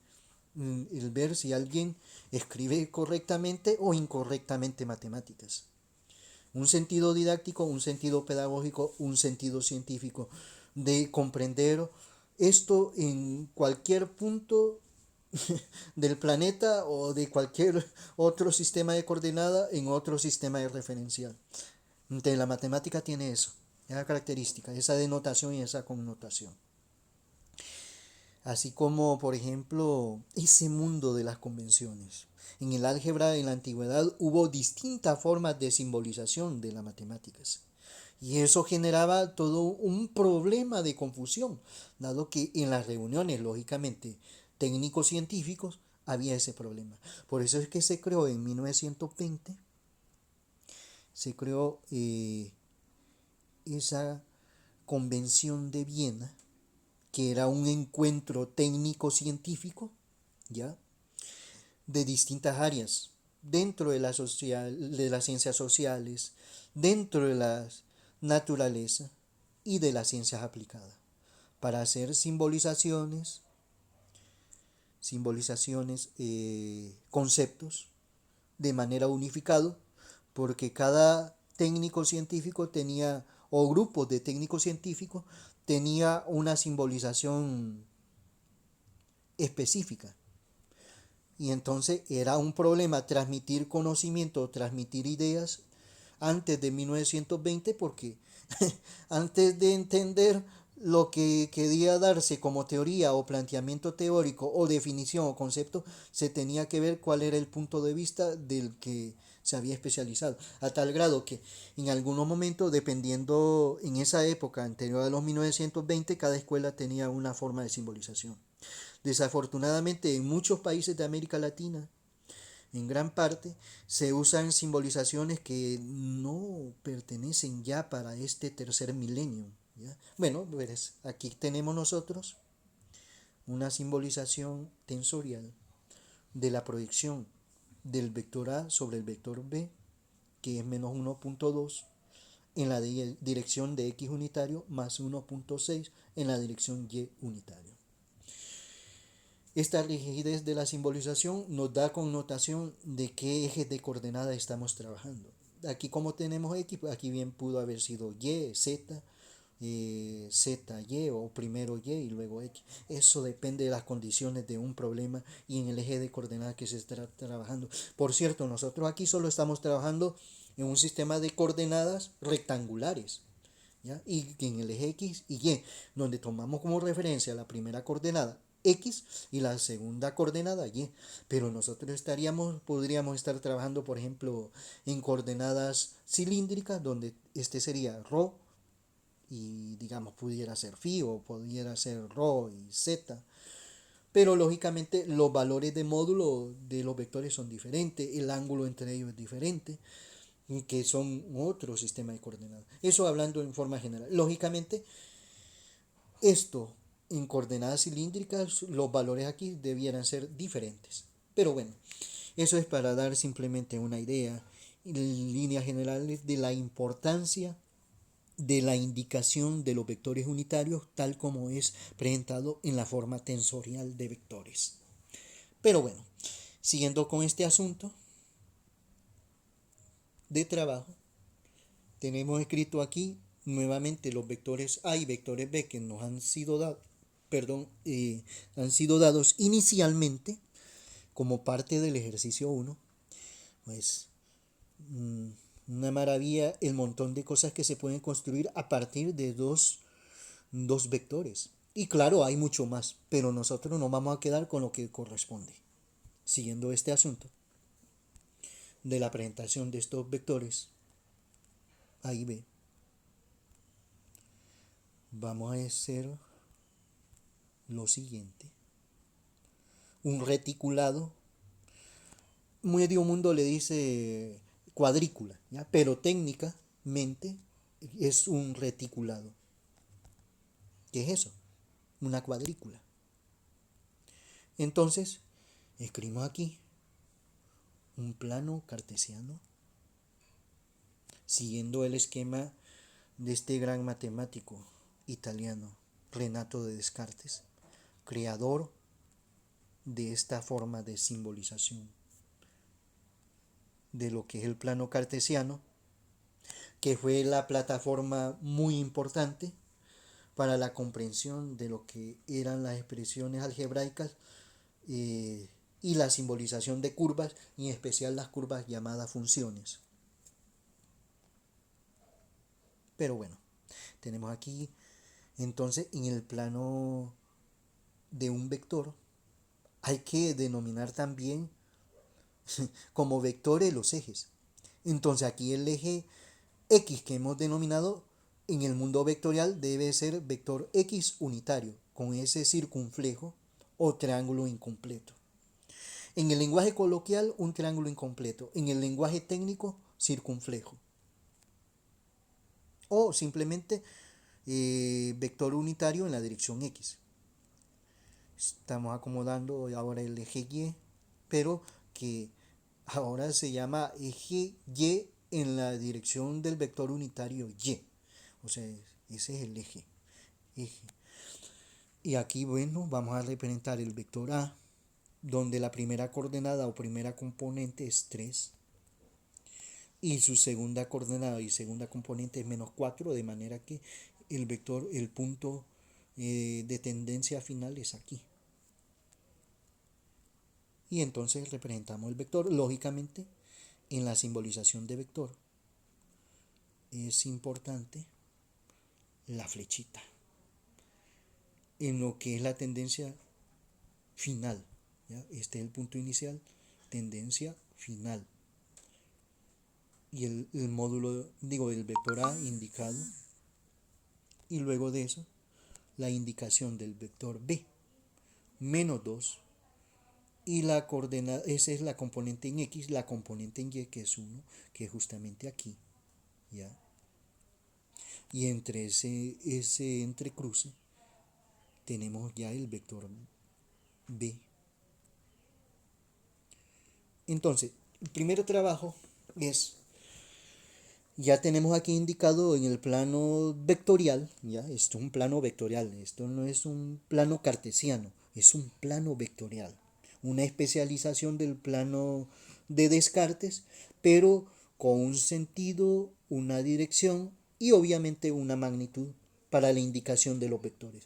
el ver si alguien escribe correctamente o incorrectamente matemáticas. Un sentido didáctico, un sentido pedagógico, un sentido científico, de comprender esto en cualquier punto del planeta o de cualquier otro sistema de coordenada en otro sistema de referencial. Entonces la matemática tiene eso, esa característica, esa denotación y esa connotación. Así como, por ejemplo, ese mundo de las convenciones. En el álgebra en la antigüedad hubo distintas formas de simbolización de las matemáticas. Y eso generaba todo un problema de confusión, dado que en las reuniones, lógicamente, técnicos científicos, había ese problema. Por eso es que se creó en 1920, se creó esa convención de Viena, que era un encuentro técnico-científico, ¿ya? De distintas áreas, dentro de de las ciencias sociales, dentro de la naturaleza y de las ciencias aplicadas, para hacer conceptos de manera unificada, porque cada técnico científico tenía, o grupos de técnicos científicos, tenía una simbolización específica. Y entonces era un problema transmitir conocimiento, transmitir ideas antes de 1920 porque antes de entender lo que quería darse como teoría o planteamiento teórico o definición o concepto, se tenía que ver cuál era el punto de vista del que se había especializado, a tal grado que en algunos momentos, dependiendo en esa época anterior a los 1920, cada escuela tenía una forma de simbolización. Desafortunadamente, en muchos países de América Latina, en gran parte, se usan simbolizaciones que no pertenecen ya para este tercer milenio. ¿Ya? Bueno, pues aquí tenemos nosotros una simbolización tensorial de la proyección del vector A sobre el vector B, que es menos 1.2 en la dirección de X unitario más 1.6 en la dirección Y unitario. Esta rigidez de la simbolización nos da connotación de qué ejes de coordenada estamos trabajando. Aquí como tenemos X, aquí bien pudo haber sido Y, Z, Z, Y o primero Y y luego X. Eso depende de las condiciones de un problema y en el eje de coordenadas que se está trabajando. Por cierto, nosotros aquí solo estamos trabajando en un sistema de coordenadas rectangulares. ¿Ya? Y en el eje X y Y, donde tomamos como referencia la primera coordenada X y la segunda coordenada Y. Pero nosotros podríamos estar trabajando, por ejemplo, en coordenadas cilíndricas, donde este sería ρ y digamos pudiera ser phi o pudiera ser ρ y z. Pero lógicamente los valores de módulo de los vectores son diferentes, el ángulo entre ellos es diferente, que son otro sistema de coordenadas. Eso hablando en forma general. Lógicamente, esto en coordenadas cilíndricas, los valores aquí debieran ser diferentes. Pero bueno, eso es para dar simplemente una idea en líneas generales de la importancia de la indicación de los vectores unitarios tal como es presentado en la forma tensorial de vectores. Pero bueno, siguiendo con este asunto de trabajo, tenemos escrito aquí nuevamente los vectores A y vectores B que nos han sido dados, han sido dados inicialmente como parte del ejercicio 1. Pues una maravilla el montón de cosas que se pueden construir a partir de dos vectores. Y claro, hay mucho más, pero nosotros nos vamos a quedar con lo que corresponde. Siguiendo este asunto de la presentación de estos vectores A y B, vamos a hacer lo siguiente. Un reticulado, medio mundo le dice cuadrícula, ¿ya? Pero técnicamente es un reticulado. ¿Qué es eso? Una cuadrícula. Entonces, escribimos aquí un plano cartesiano siguiendo el esquema de este gran matemático italiano, Renato de Descartes, creador de esta forma de simbolización de lo que es el plano cartesiano, que fue la plataforma muy importante para la comprensión de lo que eran las expresiones algebraicas y la simbolización de curvas, y en especial las curvas llamadas funciones. Pero bueno, tenemos aquí entonces en el plano de un vector hay que denominar también como vectores los ejes. Entonces aquí el eje X que hemos denominado en el mundo vectorial debe ser vector X unitario, con ese circunflejo o triángulo incompleto. En el lenguaje coloquial, un triángulo incompleto. En el lenguaje técnico, circunflejo. O simplemente vector unitario en la dirección X. Estamos acomodando ahora el eje Y, pero que ahora se llama eje Y en la dirección del vector unitario Y. O sea, ese es el eje. Y aquí, bueno, vamos a representar el vector A, donde la primera coordenada o primera componente es 3 y su segunda coordenada y segunda componente es menos 4, de manera que el vector, el punto de tendencia final es aquí. Y entonces representamos el vector, lógicamente, en la simbolización de vector. es importante la flechita en lo que es la tendencia final. ¿Ya? Este es el punto inicial, tendencia final. Y el módulo, digo, el vector A indicado. Y luego de eso, la indicación del vector B, menos 2. Y la coordenada, esa es la componente en X, la componente en Y, que es 1, que es justamente aquí. ¿Ya? Y entre ese entrecruce tenemos ya el vector B. Entonces, el primer trabajo es, ya tenemos aquí indicado en el plano vectorial, ya, esto es un plano vectorial, esto no es un plano cartesiano, es un plano vectorial, una especialización del plano de Descartes, pero con un sentido, una dirección y obviamente una magnitud para la indicación de los vectores.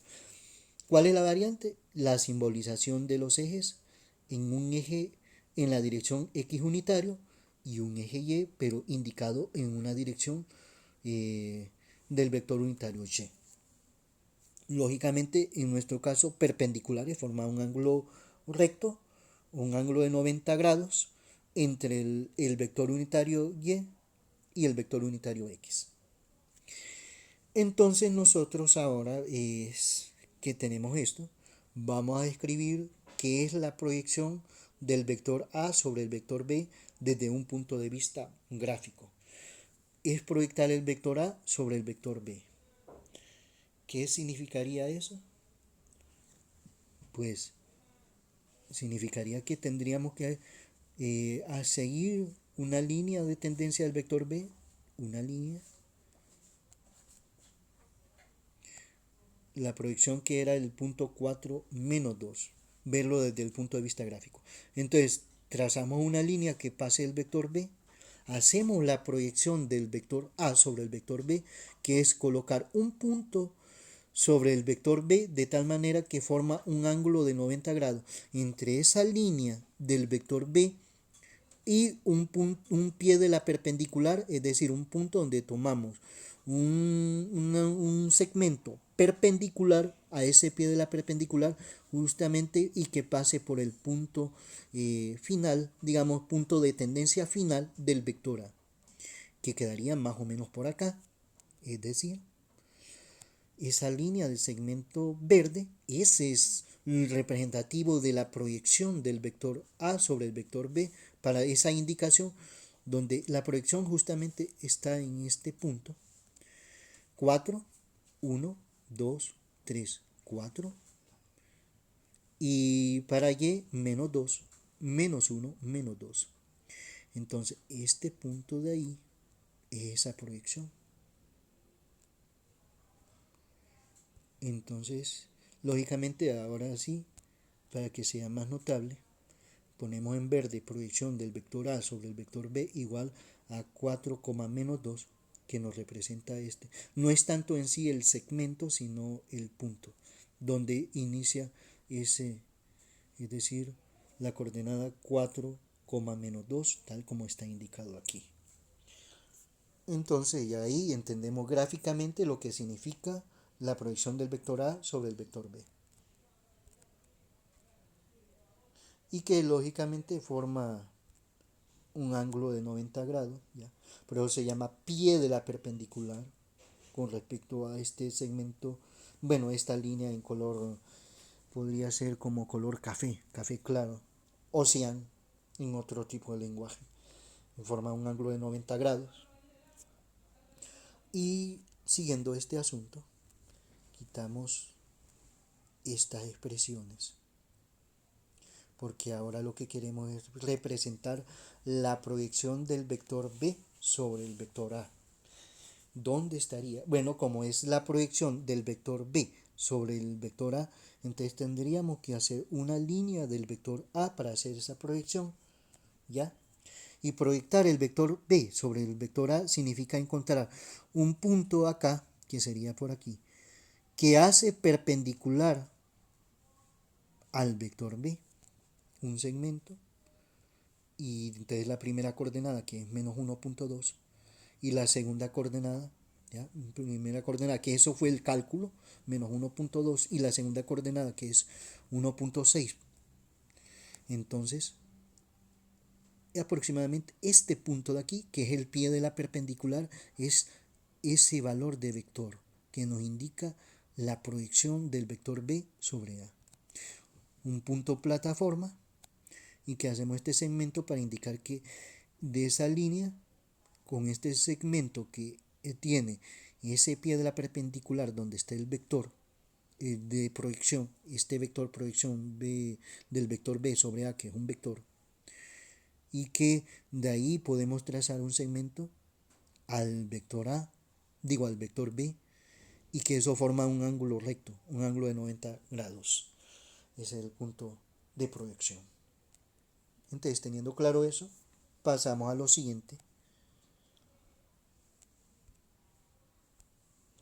¿Cuál es la variante? La simbolización de los ejes en un eje en la dirección X unitario y un eje Y, pero indicado en una dirección del vector unitario Y. Lógicamente, en nuestro caso, perpendiculares forman un ángulo recto, un ángulo de 90 grados entre el vector unitario y el vector unitario X. Entonces nosotros ahora es que tenemos esto, vamos a describir qué es la proyección del vector A sobre el vector B desde un punto de vista gráfico. Es proyectar el vector A sobre el vector B. ¿Qué significaría eso? Pues significaría que tendríamos que a seguir una línea de tendencia del vector B, una línea, la proyección que era el punto 4 menos 2, verlo desde el punto de vista gráfico. Entonces, trazamos una línea que pase el vector B, hacemos la proyección del vector A sobre el vector B, que es colocar un punto sobre el vector B de tal manera que forma un ángulo de 90 grados entre esa línea del vector B y un pie de la perpendicular, es decir, un punto donde tomamos un segmento perpendicular a ese pie de la perpendicular justamente y que pase por el punto final, digamos, punto de tendencia final del vector A, que quedaría más o menos por acá, es decir, esa línea del segmento verde, ese es el representativo de la proyección del vector A sobre el vector B para esa indicación donde la proyección justamente está en este punto. 4, 1, 2, 3, 4. Y para Y, menos 2, menos 1, menos 2. Entonces, este punto de ahí es esa proyección. Entonces, lógicamente, ahora sí, para que sea más notable, ponemos en verde proyección del vector A sobre el vector B igual a 4, menos 2, que nos representa este. No es tanto en sí el segmento, sino el punto, donde inicia ese, es decir, la coordenada 4, menos 2, tal como está indicado aquí. Entonces, ya ahí entendemos gráficamente lo que significa la proyección del vector A sobre el vector B. Y que lógicamente forma un ángulo de 90 grados, ¿ya? Por eso se llama pie de la perpendicular con respecto a este segmento. Bueno, esta línea en color podría ser como color café, café claro, o cian en otro tipo de lenguaje. Forma un ángulo de 90 grados. Y siguiendo este asunto, quitamos estas expresiones porque ahora lo que queremos es representar la proyección del vector B sobre el vector A. ¿Dónde estaría? Bueno, como es la proyección del vector B sobre el vector A, entonces tendríamos que hacer una línea del vector A para hacer esa proyección, ¿ya? Y proyectar el vector B sobre el vector A significa encontrar un punto acá, que sería por aquí, que hace perpendicular al vector B, un segmento, y entonces la primera coordenada, que es menos 1.2, y la segunda coordenada, ¿ya? Primera coordenada, que eso fue el cálculo, menos 1.2, y la segunda coordenada, que es 1.6. Entonces, aproximadamente este punto de aquí, que es el pie de la perpendicular, es ese valor de vector que nos indica la proyección del vector B sobre A. Un punto plataforma, y que hacemos este segmento para indicar que de esa línea, con este segmento que tiene ese pie de la perpendicular donde está el vector de proyección, este vector proyección B, del vector B sobre A, que es un vector, y que de ahí podemos trazar un segmento al vector A, digo al vector B, y que eso forma un ángulo recto, un ángulo de 90 grados. Ese es el punto de proyección. Entonces, teniendo claro eso, pasamos a lo siguiente.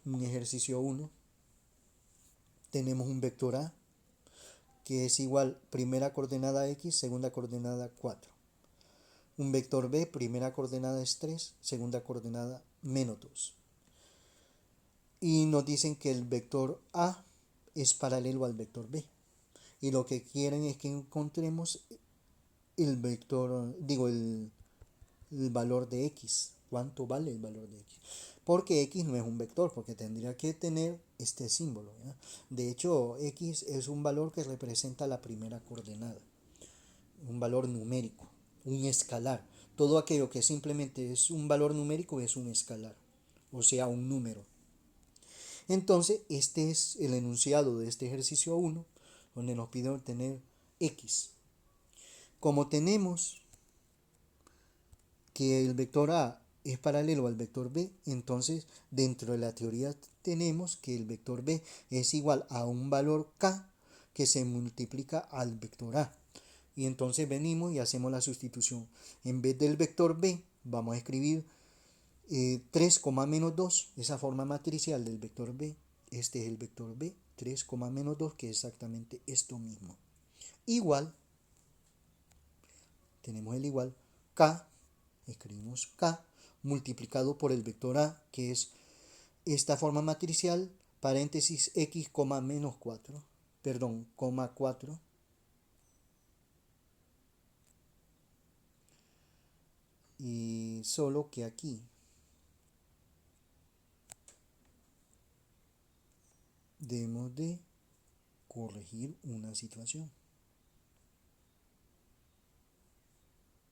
Un ejercicio 1. Tenemos un vector A que es igual primera coordenada X, segunda coordenada 4. Un vector B, primera coordenada es 3, segunda coordenada menos 2. Y nos dicen que el vector A es paralelo al vector B. Y lo que quieren es que encontremos el vector, digo, el valor de X. ¿Cuánto vale el valor de X? Porque X no es un vector, porque tendría que tener este símbolo, ¿ya? De hecho, X es un valor que representa la primera coordenada, un valor numérico, un escalar. Todo aquello que simplemente es un valor numérico es un escalar, o sea, un número. Entonces, este es el enunciado de este ejercicio 1, donde nos pide obtener X. Como tenemos que el vector A es paralelo al vector B, entonces dentro de la teoría tenemos que el vector B es igual a un valor K que se multiplica al vector A. Y entonces venimos y hacemos la sustitución. En vez del vector B, vamos a escribir 3, menos 2, esa forma matricial del vector B. Este es el vector B, 3, menos 2, que es exactamente esto mismo. Igual, tenemos el igual, K, escribimos K, multiplicado por el vector A, que es esta forma matricial, paréntesis X, menos 4, perdón, 4. Y solo que aquí debemos de corregir una situación.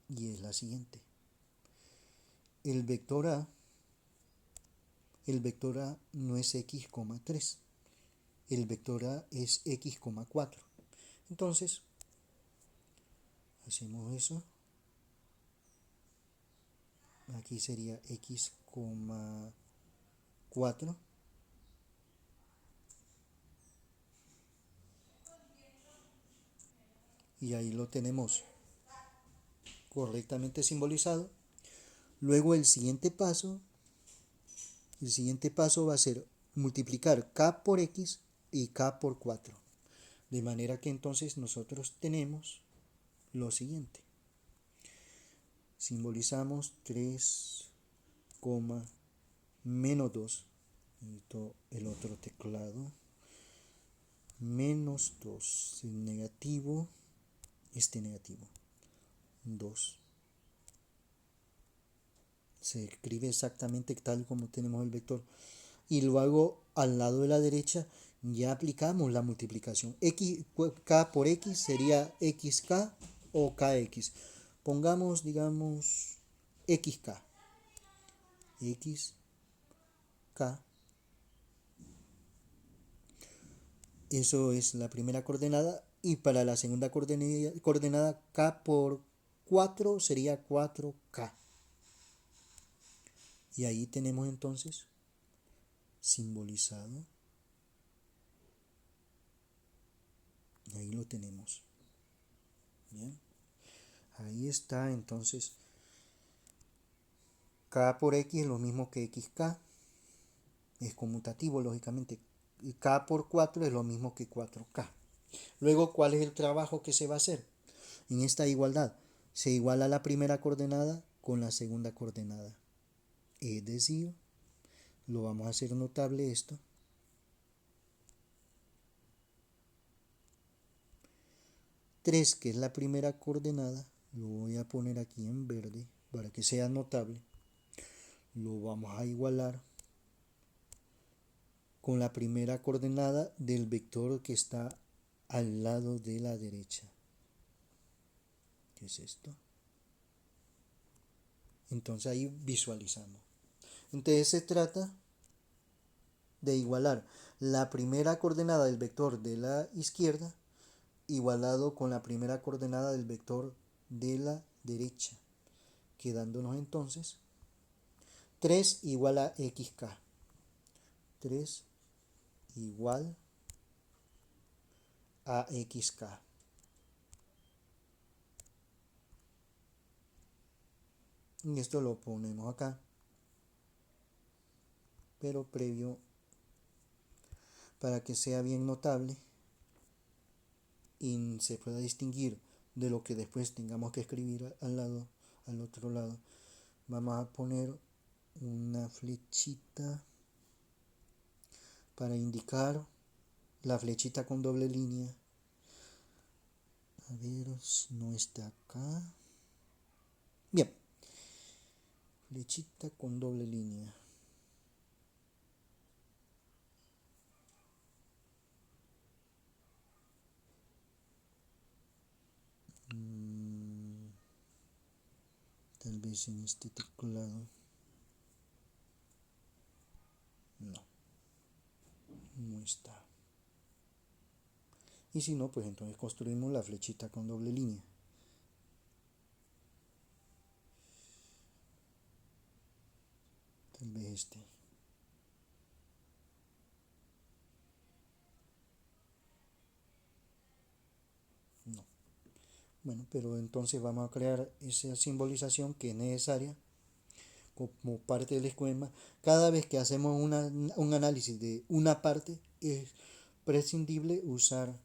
Y es la siguiente. El vector A no es X, 3. El vector A es X, 4. Entonces, hacemos eso. Aquí sería X, 4. Y ahí lo tenemos correctamente simbolizado. Luego el siguiente paso va a ser multiplicar K por X y K por 4. De manera que entonces nosotros tenemos lo siguiente. Simbolizamos 3, menos 2. Necesito el otro teclado. Menos 2. Negativo. Este negativo. 2. Se escribe exactamente tal como tenemos el vector. Y luego al lado de la derecha ya aplicamos la multiplicación. K por X sería XK o KX. Pongamos, digamos, XK. XK. Eso es la primera coordenada. Y para la segunda coordenada K por 4 sería 4K. Y ahí tenemos entonces simbolizado. Ahí lo tenemos. Bien. Ahí está entonces. K por X es lo mismo que XK. Es conmutativo, lógicamente. Y K por 4 es lo mismo que 4K. Luego, ¿cuál es el trabajo que se va a hacer? En esta igualdad, se iguala la primera coordenada con la segunda coordenada. Es decir, lo vamos a hacer notable esto. 3, que es la primera coordenada, lo voy a poner aquí en verde para que sea notable. Lo vamos a igualar con la primera coordenada del vector que está al lado de la derecha. ¿Qué es esto? Entonces ahí visualizamos. Entonces se trata de igualar la primera coordenada del vector de la izquierda igualado con la primera coordenada del vector de la derecha, quedándonos entonces 3 igual a xk. 3 igual a xk. Y esto lo ponemos acá, pero previo, para que sea bien notable y se pueda distinguir de lo que después tengamos que escribir al lado, al otro lado, vamos a poner una flechita para indicar la flechita con doble línea. A ver, no está acá. Bien, flechita con doble línea. Tal vez en este teclado. No, no está. Y si no, pues entonces construimos la flechita con doble línea. Tal vez este. No. Bueno, pero entonces vamos a crear esa simbolización que es necesaria como parte del esquema. Cada vez que hacemos un análisis de una parte, es prescindible usar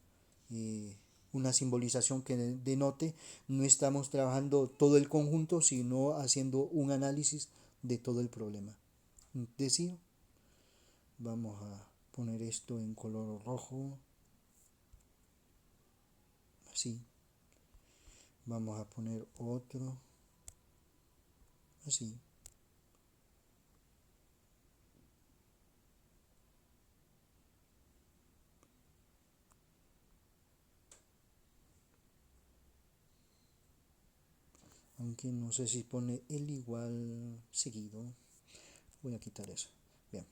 una simbolización que denote no estamos trabajando todo el conjunto, sino haciendo un análisis de todo el problema. Decir, vamos a poner esto en color rojo, así. Vamos a poner otro, así. Aunque no sé si pone el igual seguido. Voy a quitar eso. Bien.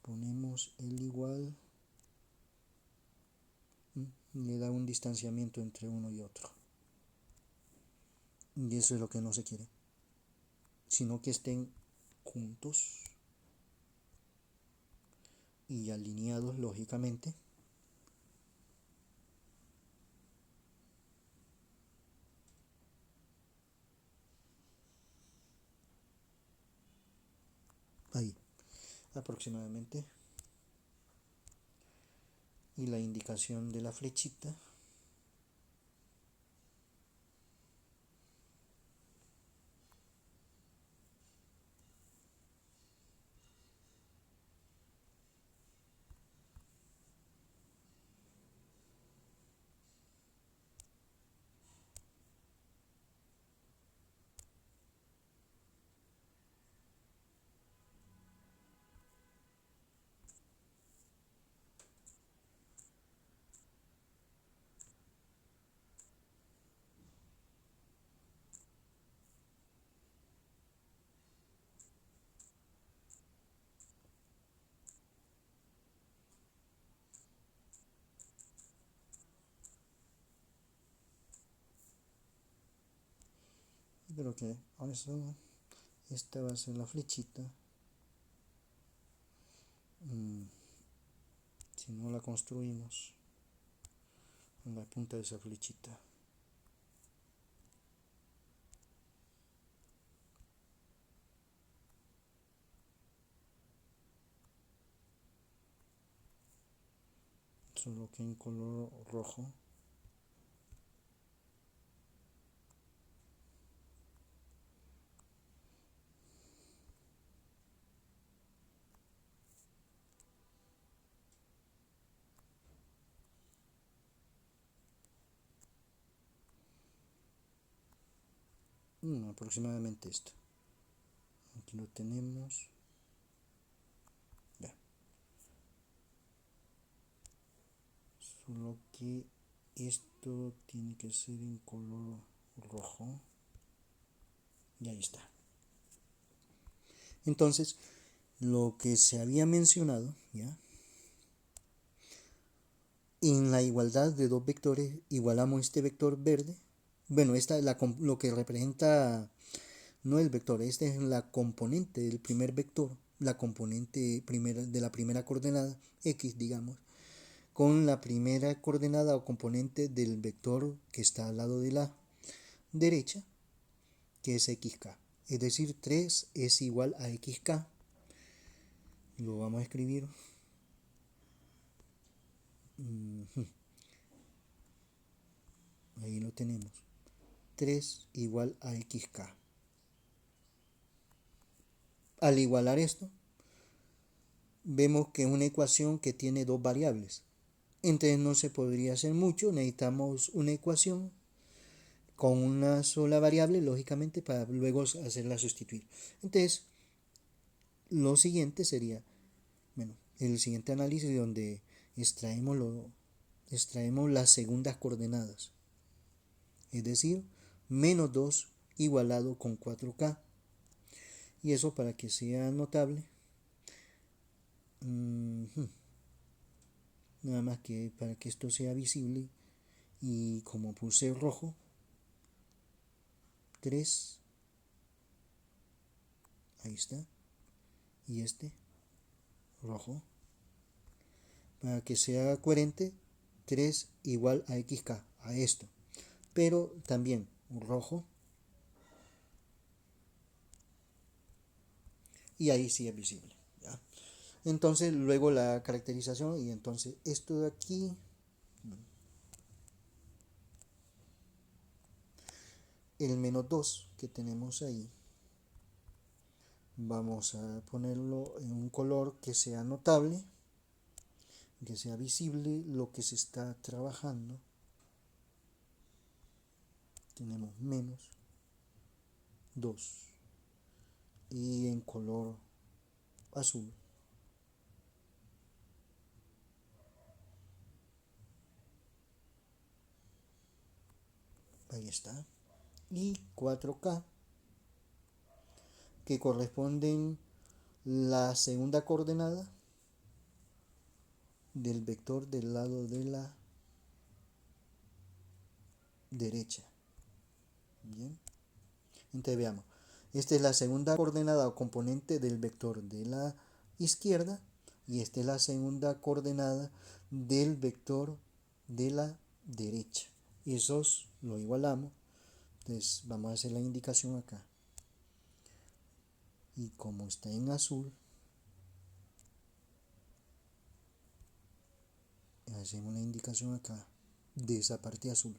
Ponemos el igual. Le da un distanciamiento entre uno y otro. Y eso es lo que no se quiere. Sino que estén juntos y alineados lógicamente. Ahí, aproximadamente. Y la indicación de la flechita. Creo que eso, esta va a ser la flechita. Si no la construimos en la punta de esa flechita. Solo que en color rojo. aproximadamente esto. Aquí lo tenemos. Ya. Solo que esto tiene que ser en color rojo. Y ahí está. Entonces, lo que se había mencionado, ¿ya? En la igualdad de dos vectores, igualamos este vector verde. Bueno, esta es lo que representa, no el vector, esta es la componente del primer vector, la componente primera, de la primera coordenada, x, digamos, con la primera coordenada o componente del vector que está al lado de la derecha, que es xk. Es decir, 3 es igual a xk. Lo vamos a escribir. Ahí lo tenemos. 3 igual a xk. Al igualar esto, vemos que es una ecuación que tiene dos variables. Entonces no se podría hacer mucho, necesitamos una ecuación con una sola variable, lógicamente, para luego hacerla sustituir. Entonces, lo siguiente sería, bueno, el siguiente análisis donde extraemos las segundas coordenadas, es decir, menos 2 igualado con 4k. Y eso, para que sea notable, nada más que para que esto sea visible, y como puse rojo, 3, ahí está, y este rojo, para que sea coherente, 3 igual a xk, a esto, pero también rojo, y ahí sí es visible, ¿ya? Entonces luego la caracterización, y entonces esto de aquí, el menos 2 que tenemos ahí, vamos a ponerlo en un color que sea notable, que sea visible lo que se está trabajando. Tenemos menos 2 y en color azul. Ahí está. Y 4K, que corresponden la segunda coordenada del vector del lado de la derecha. Bien. Entonces veamos. Esta es la segunda coordenada o componente del vector de la izquierda y esta es la segunda coordenada del vector de la derecha. Esos lo igualamos. Entonces vamos a hacer la indicación acá. Y como está en azul, hacemos la indicación acá de esa parte azul.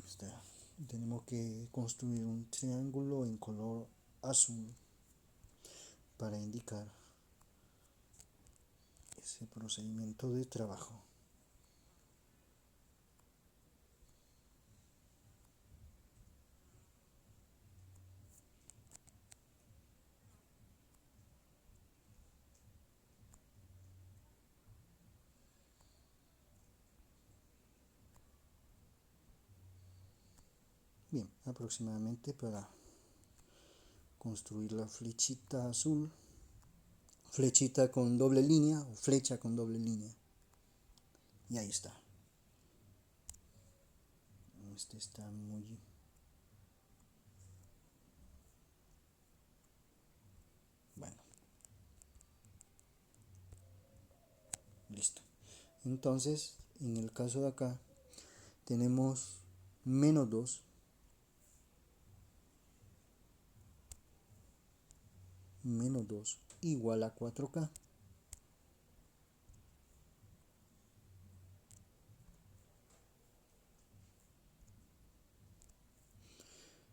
Está. Tenemos que construir un triángulo en color azul para indicar ese procedimiento de trabajo. Bien, aproximadamente para construir la flechita azul, flechita con doble línea o flecha con doble línea. Y ahí está. Este está muy... Bueno, listo. Entonces, en el caso de acá, tenemos menos 2 igual a 4K.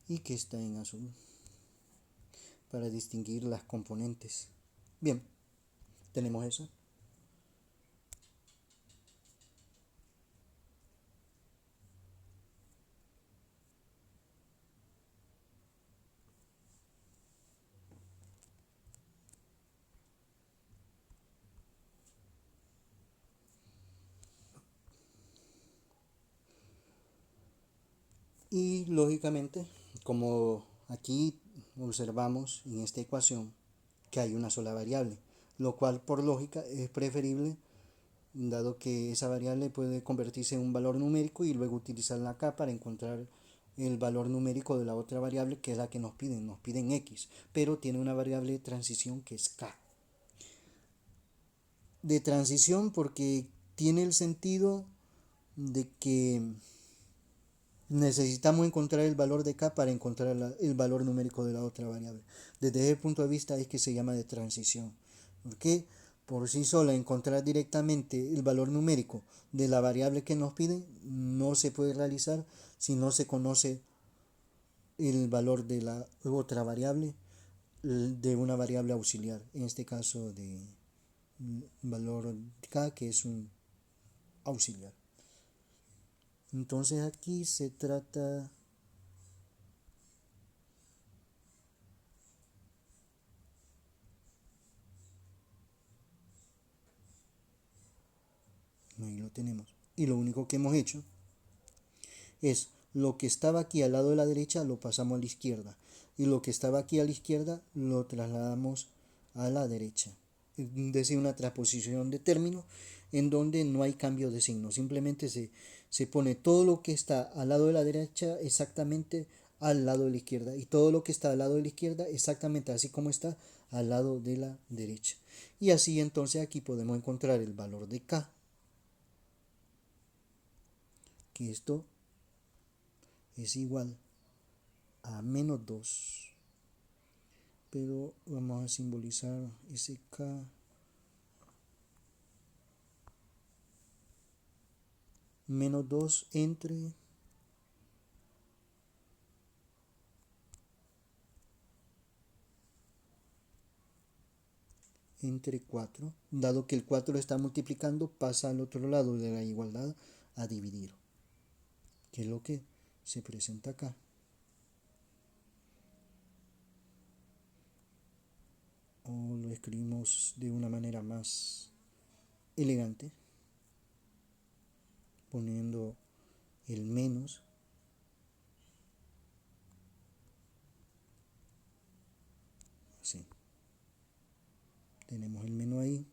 Y que está en azul para distinguir las componentes. Bien, Tenemos eso. Y lógicamente, como aquí observamos en esta ecuación que hay una sola variable, lo cual por lógica es preferible, dado que esa variable puede convertirse en un valor numérico y luego utilizarla acá para encontrar el valor numérico de la otra variable, que es la que nos piden x, pero tiene una variable de transición que es k. De transición porque tiene el sentido de que necesitamos encontrar el valor de k para encontrar el valor numérico de la otra variable. Desde ese punto de vista es que se llama de transición. Porque por sí sola encontrar directamente el valor numérico de la variable que nos piden no se puede realizar si no se conoce el valor de la otra variable, de una variable auxiliar, en este caso de valor k, que es un auxiliar. Entonces aquí se trata, ahí lo tenemos, y lo único que hemos hecho es lo que estaba aquí al lado de la derecha lo pasamos a la izquierda, y lo que estaba aquí a la izquierda lo trasladamos a la derecha, es decir, una transposición de términos en donde no hay cambio de signo, simplemente se pone todo lo que está al lado de la derecha exactamente al lado de la izquierda, y todo lo que está al lado de la izquierda exactamente así como está al lado de la derecha. Y así entonces aquí podemos encontrar el valor de k, que esto es igual a menos 2, pero vamos a simbolizar ese k menos 2 entre 4, dado que el 4 lo está multiplicando, pasa al otro lado de la igualdad a dividir, que es lo que se presenta acá. O lo escribimos de una manera más elegante, poniendo el menos, así. Tenemos el menos ahí,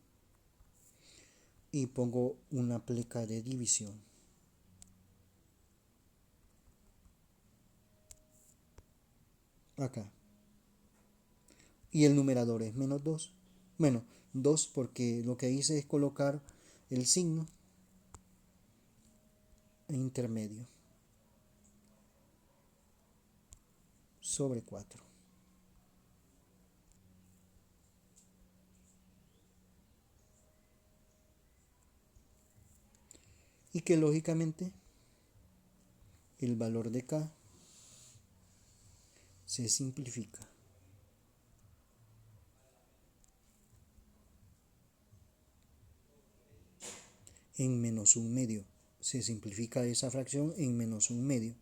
y pongo una pleca de división acá. Y el numerador es menos 2. Bueno, 2 porque lo que hice es colocar el signo intermedio sobre 4. Y que lógicamente el valor de k se simplifica en menos un medio. Se simplifica esa fracción en menos un medio.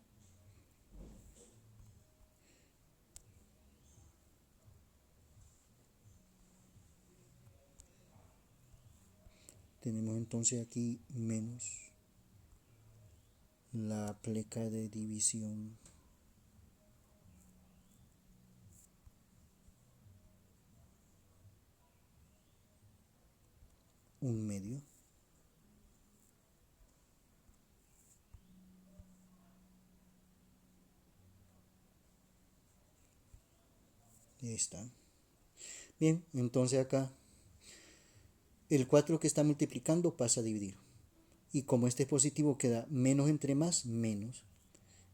Tenemos entonces aquí menos la pleca de división un medio. Ahí está. Bien, entonces acá el 4 que está multiplicando pasa a dividir. Y como este es positivo queda menos entre más, menos.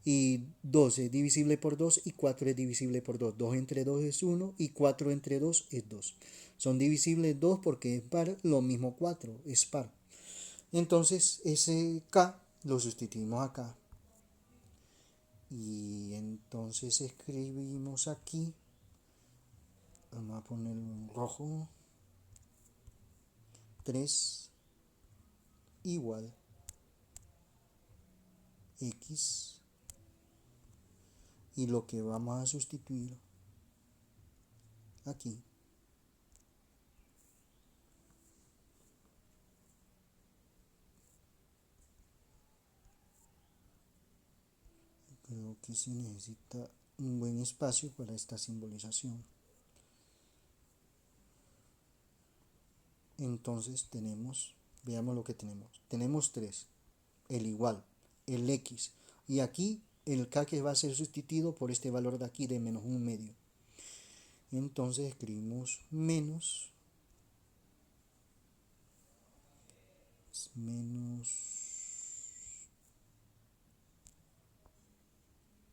Y 2 es divisible por 2 y 4 es divisible por 2. 2 entre 2 es 1 y 4 entre 2 es 2. Son divisibles 2 porque es par, lo mismo 4 es par. Entonces ese k lo sustituimos acá. Y entonces escribimos aquí, vamos a poner un rojo, 3 igual x, y lo que vamos a sustituir aquí creo que se necesita un buen espacio para esta simbolización. Entonces tenemos, veamos lo que tenemos 3, el igual, el x, y aquí el k que va a ser sustituido por este valor de aquí de menos 1/2. Entonces escribimos menos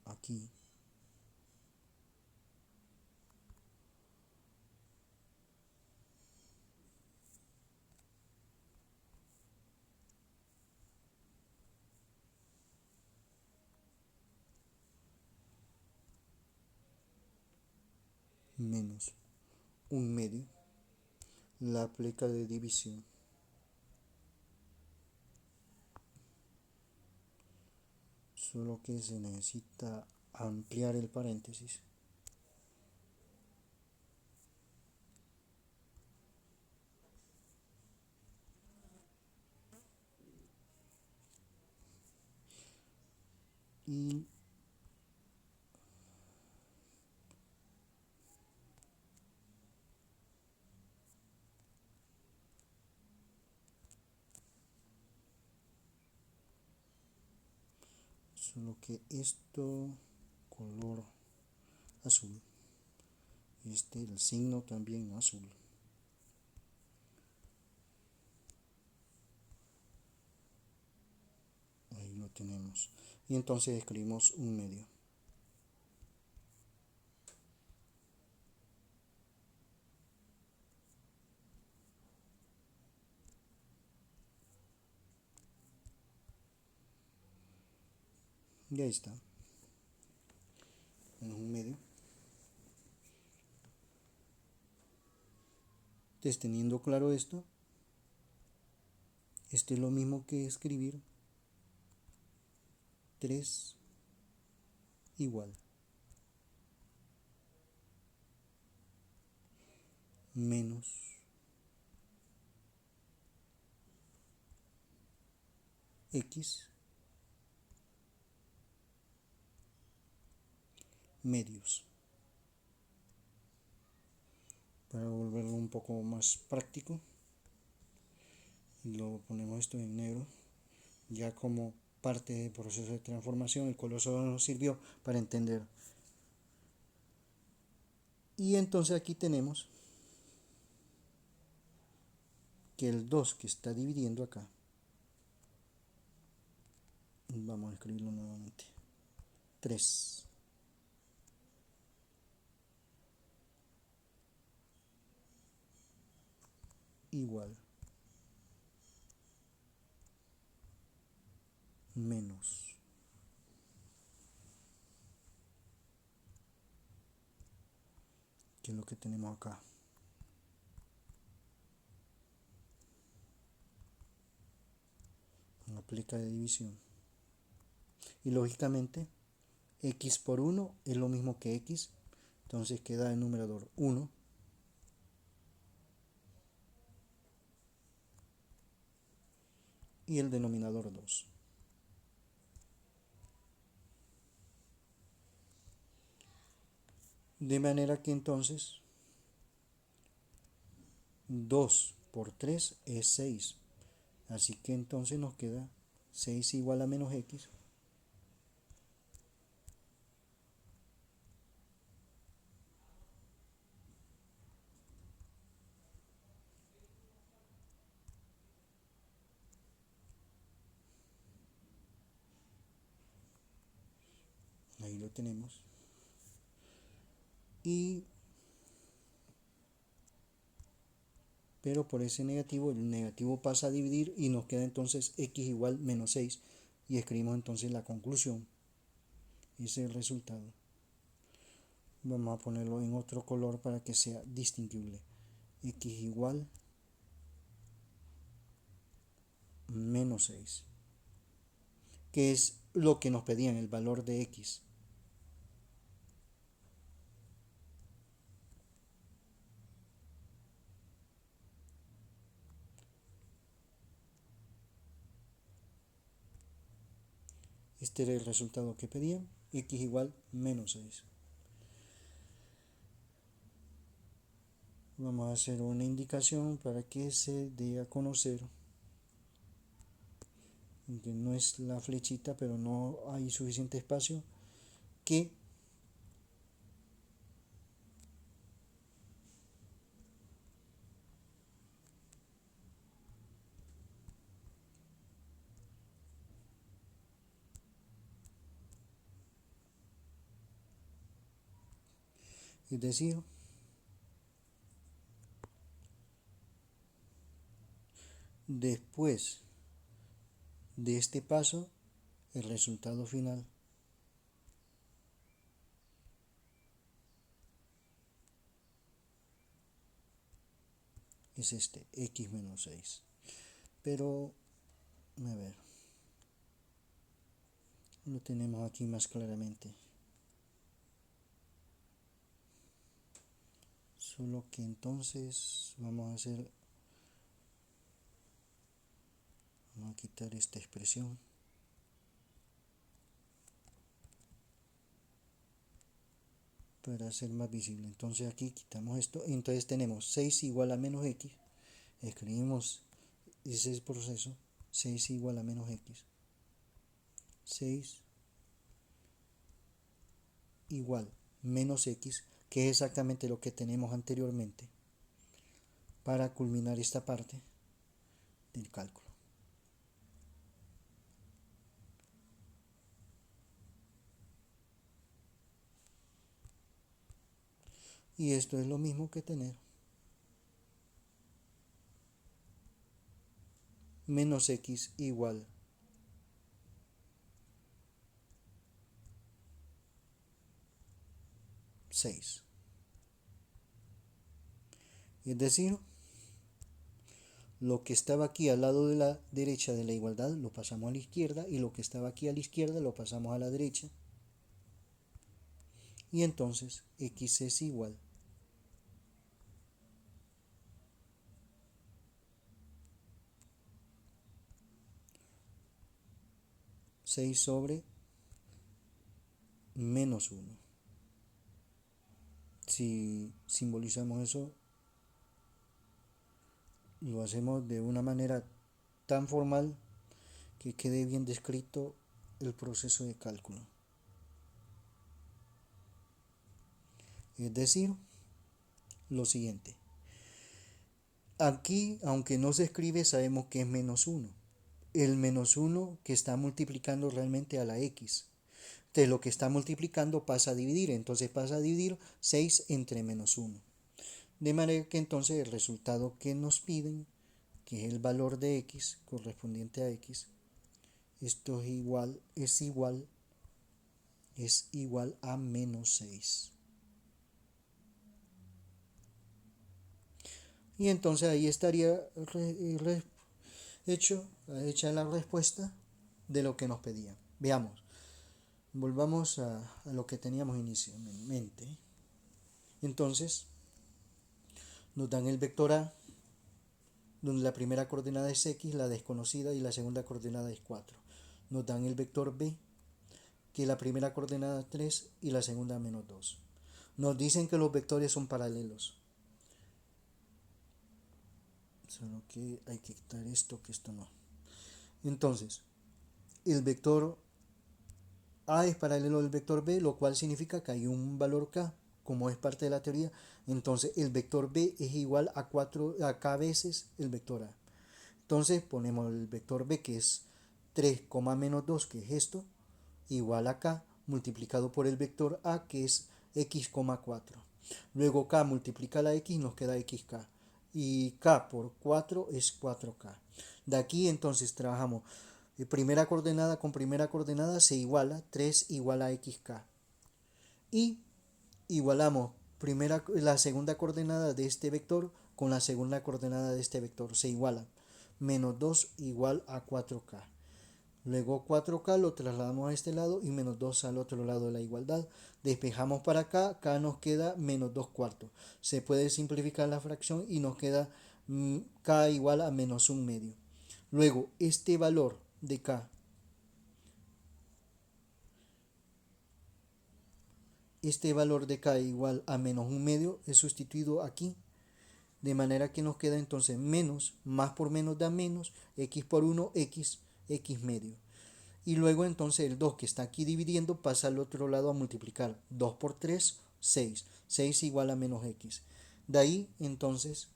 aquí menos 1/2, la pleca de división, solo que se necesita ampliar el paréntesis. Y solo que esto color azul, el signo también azul. Ahí lo tenemos. Y entonces escribimos 1/2. Y ahí está. Menos 1/2. Entonces, teniendo claro esto, esto es lo mismo que escribir 3 igual menos x medios. Para volverlo un poco más práctico, lo ponemos esto en negro, ya como parte del proceso de transformación. El color solo nos sirvió para entender. Y entonces aquí tenemos que el 2 que está dividiendo acá, vamos a escribirlo nuevamente, 3 igual menos que es lo que tenemos acá, una pleca de división. Y lógicamente x por 1 es lo mismo que x, entonces queda el numerador 1 y el denominador 2. De manera que entonces 2 por 3 es 6. Así que entonces nos queda 6 igual a menos x. Ahí lo tenemos. Pero por ese negativo, el negativo pasa a dividir y nos queda entonces x igual menos 6. Y escribimos entonces la conclusión. Ese es el resultado. Vamos a ponerlo en otro color para que sea distinguible. X igual menos 6, que es lo que nos pedían, el valor de x. Este era el resultado que pedían, x igual menos 6. Vamos a hacer una indicación para que se dé a conocer, que no es la flechita, pero no hay suficiente espacio, que es decir, después de este paso, el resultado final es este, x menos 6. Pero, a ver, lo tenemos aquí más claramente. Solo que entonces vamos a quitar esta expresión para hacer más visible. Entonces aquí quitamos esto, entonces tenemos 6 igual a menos x, escribimos ese proceso, 6 igual a menos x, 6 igual menos x, que es exactamente lo que tenemos anteriormente, para culminar esta parte del cálculo. Y esto es lo mismo que tener menos x igual 6. Es decir, lo que estaba aquí al lado de la derecha de la igualdad lo pasamos a la izquierda, y lo que estaba aquí a la izquierda lo pasamos a la derecha. Y entonces x es igual 6 sobre menos 1. Si simbolizamos eso, lo hacemos de una manera tan formal que quede bien descrito el proceso de cálculo. Es decir, lo siguiente. Aquí, aunque no se escribe, sabemos que es menos 1. El menos 1 que está multiplicando realmente a la x. Entonces lo que está multiplicando pasa a dividir, entonces pasa a dividir 6 entre menos 1. De manera que entonces el resultado que nos piden, que es el valor de x correspondiente a x, esto es igual a menos 6. Y entonces ahí estaría hecha la respuesta de lo que nos pedían. Veamos, volvamos a lo que teníamos inicialmente. Entonces, nos dan el vector A, donde la primera coordenada es x, la desconocida, y la segunda coordenada es 4. Nos dan el vector B, que la primera coordenada es 3 y la segunda menos 2. Nos dicen que los vectores son paralelos. Solo que hay que quitar esto, que esto no. Entonces, el vector A es paralelo al vector B, lo cual significa que hay un valor K, como es parte de la teoría. Entonces, el vector B es igual a K veces el vector A. Entonces, ponemos el vector B, que es 3, menos 2, que es esto, igual a K, multiplicado por el vector A, que es x, 4. Luego K multiplica la x y nos queda xk. Y K por 4 es 4K. De aquí entonces trabajamos primera coordenada con primera coordenada, se iguala 3 igual a xk. Y igualamos la segunda coordenada de este vector con la segunda coordenada de este vector, se iguala. menos 2 igual a 4K. Luego 4K lo trasladamos a este lado y menos 2 al otro lado de la igualdad. Despejamos para acá, acá nos queda menos 2 cuartos. Se puede simplificar la fracción y nos queda K igual a menos 1 medio. Luego este valor de K, igual a menos 1 medio es sustituido aquí. De manera que nos queda entonces menos, más por menos da menos, x por 1, x medio. Y luego entonces el 2 que está aquí dividiendo pasa al otro lado a multiplicar. 2 por 3, 6. 6 igual a menos x. De ahí entonces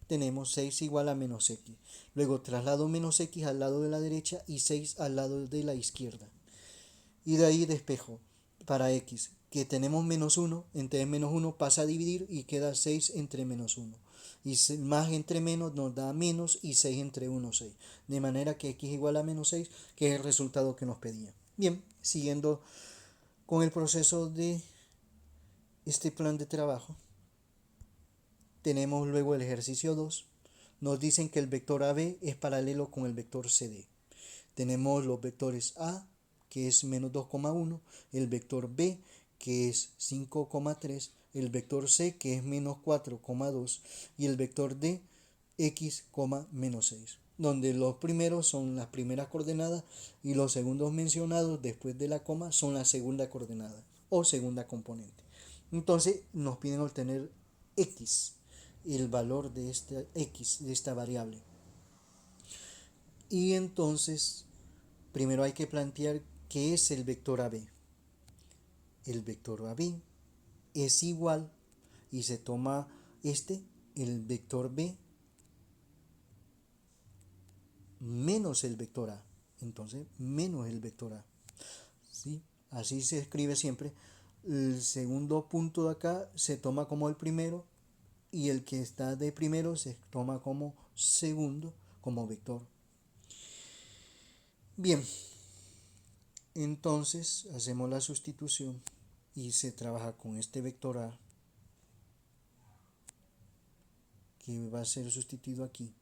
tenemos 6 igual a menos x. Luego traslado menos x al lado de la derecha y 6 al lado de la izquierda. Y de ahí despejo para x, que tenemos menos 1, entonces menos 1 pasa a dividir y queda 6 entre menos 1. Y más entre menos nos da menos y 6 entre 1, 6. De manera que x igual a menos 6, que es el resultado que nos pedía. Bien, siguiendo con el proceso de este plan de trabajo, tenemos luego el ejercicio 2. Nos dicen que el vector AB es paralelo con el vector CD. Tenemos los vectores A, que es menos 2,1, el vector B, que es 5,3, el vector C, que es menos 4,2, y el vector D, x, menos 6, donde los primeros son las primeras coordenadas y los segundos mencionados después de la coma son la segunda coordenada o segunda componente. Entonces nos piden obtener x, el valor de esta x, de esta variable. Y entonces primero hay que plantear qué es el vector AB. El vector AB es igual, y se toma el vector B, menos el vector A. Entonces, menos el vector A. ¿Sí? Así se escribe siempre. El segundo punto de acá se toma como el primero y el que está de primero se toma como segundo, como vector. Bien, entonces hacemos la sustitución y se trabaja con este vector A, que va a ser sustituido aquí,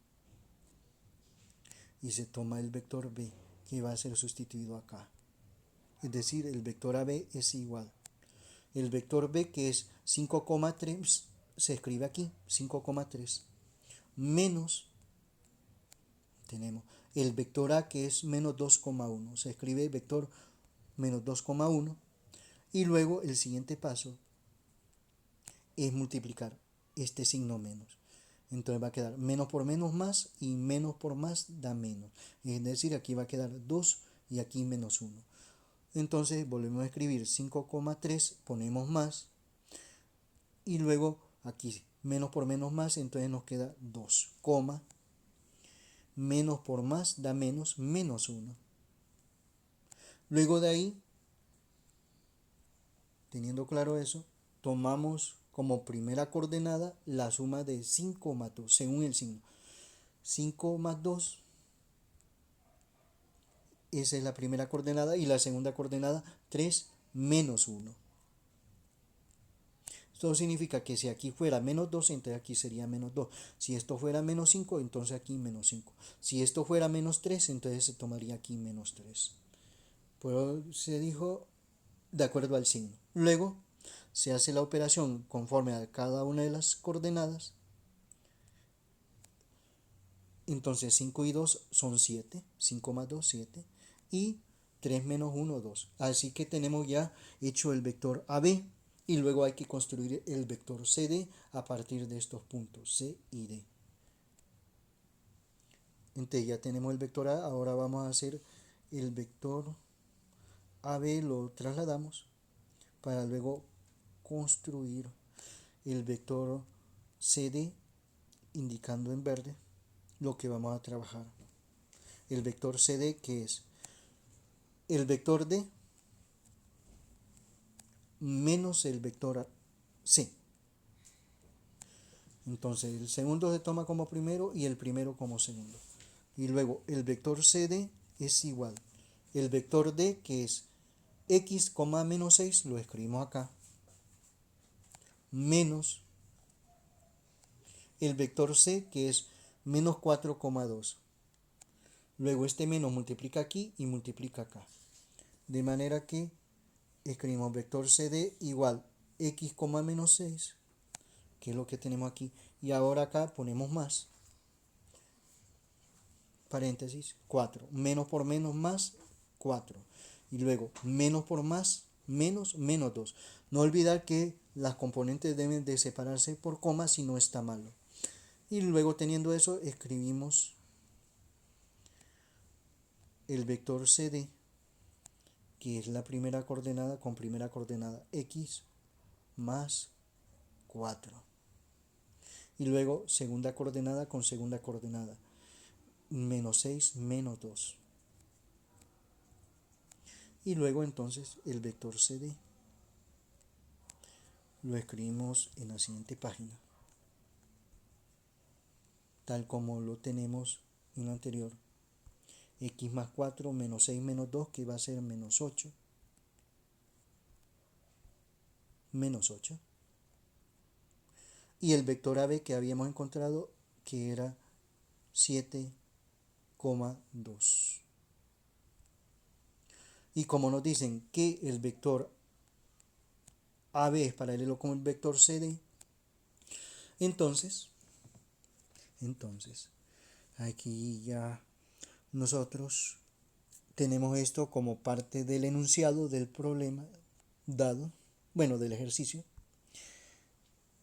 y se toma el vector B, que va a ser sustituido acá. Es decir, el vector AB es igual. El vector B, que es 5,3, se escribe aquí, 5,3, menos, tenemos el vector A, que es menos 2,1, se escribe vector menos 2,1, y luego el siguiente paso es multiplicar este signo menos. Entonces va a quedar menos por menos más, y menos por más da menos. Es decir, aquí va a quedar 2 y aquí menos 1. Entonces volvemos a escribir 5,3, ponemos más, y luego aquí menos por menos más, entonces nos queda 2, menos por más da menos, menos 1. Luego de ahí, teniendo claro eso, tomamos como primera coordenada la suma de 5 más 2, según el signo. 5 más 2, esa es la primera coordenada, y la segunda coordenada 3 menos 1. Esto significa que si aquí fuera menos 2, entonces aquí sería menos 2. Si esto fuera menos 5, entonces aquí menos 5. Si esto fuera menos 3, entonces se tomaría aquí menos 3. Pero se dijo de acuerdo al signo. Luego se hace la operación conforme a cada una de las coordenadas. Entonces 5 y 2 son 7. 5 más 2, 7. Y 3 menos 1, 2. Así que tenemos ya hecho el vector AB. Y luego hay que construir el vector CD a partir de estos puntos C y D. Entonces ya tenemos el vector A. Ahora vamos a hacer el vector AB. Lo trasladamos para luego construir el vector CD, indicando en verde lo que vamos a trabajar. El vector CD, que es el vector D menos el vector C. Entonces el segundo se toma como primero y el primero como segundo. Y luego el vector CD es igual. El vector D, que es x, menos 6, lo escribimos acá, menos el vector C, que es menos 4,2. Luego este menos multiplica aquí y multiplica acá. De manera que escribimos vector CD igual x, menos 6, que es lo que tenemos aquí. Y ahora acá ponemos más, paréntesis, 4. Menos por menos más 4. Y luego menos por más menos, menos 2. No olvidar que las componentes deben de separarse por coma si no está malo. Y luego teniendo eso escribimos el vector CD, que es la primera coordenada con primera coordenada x más 4. Y luego segunda coordenada con segunda coordenada, menos 6 menos 2. Y luego entonces el vector CD lo escribimos en la siguiente página, tal como lo tenemos en lo anterior. X más 4 menos 6 menos 2, que va a ser menos 8. Menos 8. Y el vector AB que habíamos encontrado, que era 7,2. Y como nos dicen que el vector AB es paralelo con el vector CD, entonces aquí ya nosotros tenemos esto como parte del enunciado del problema dado, bueno, del ejercicio.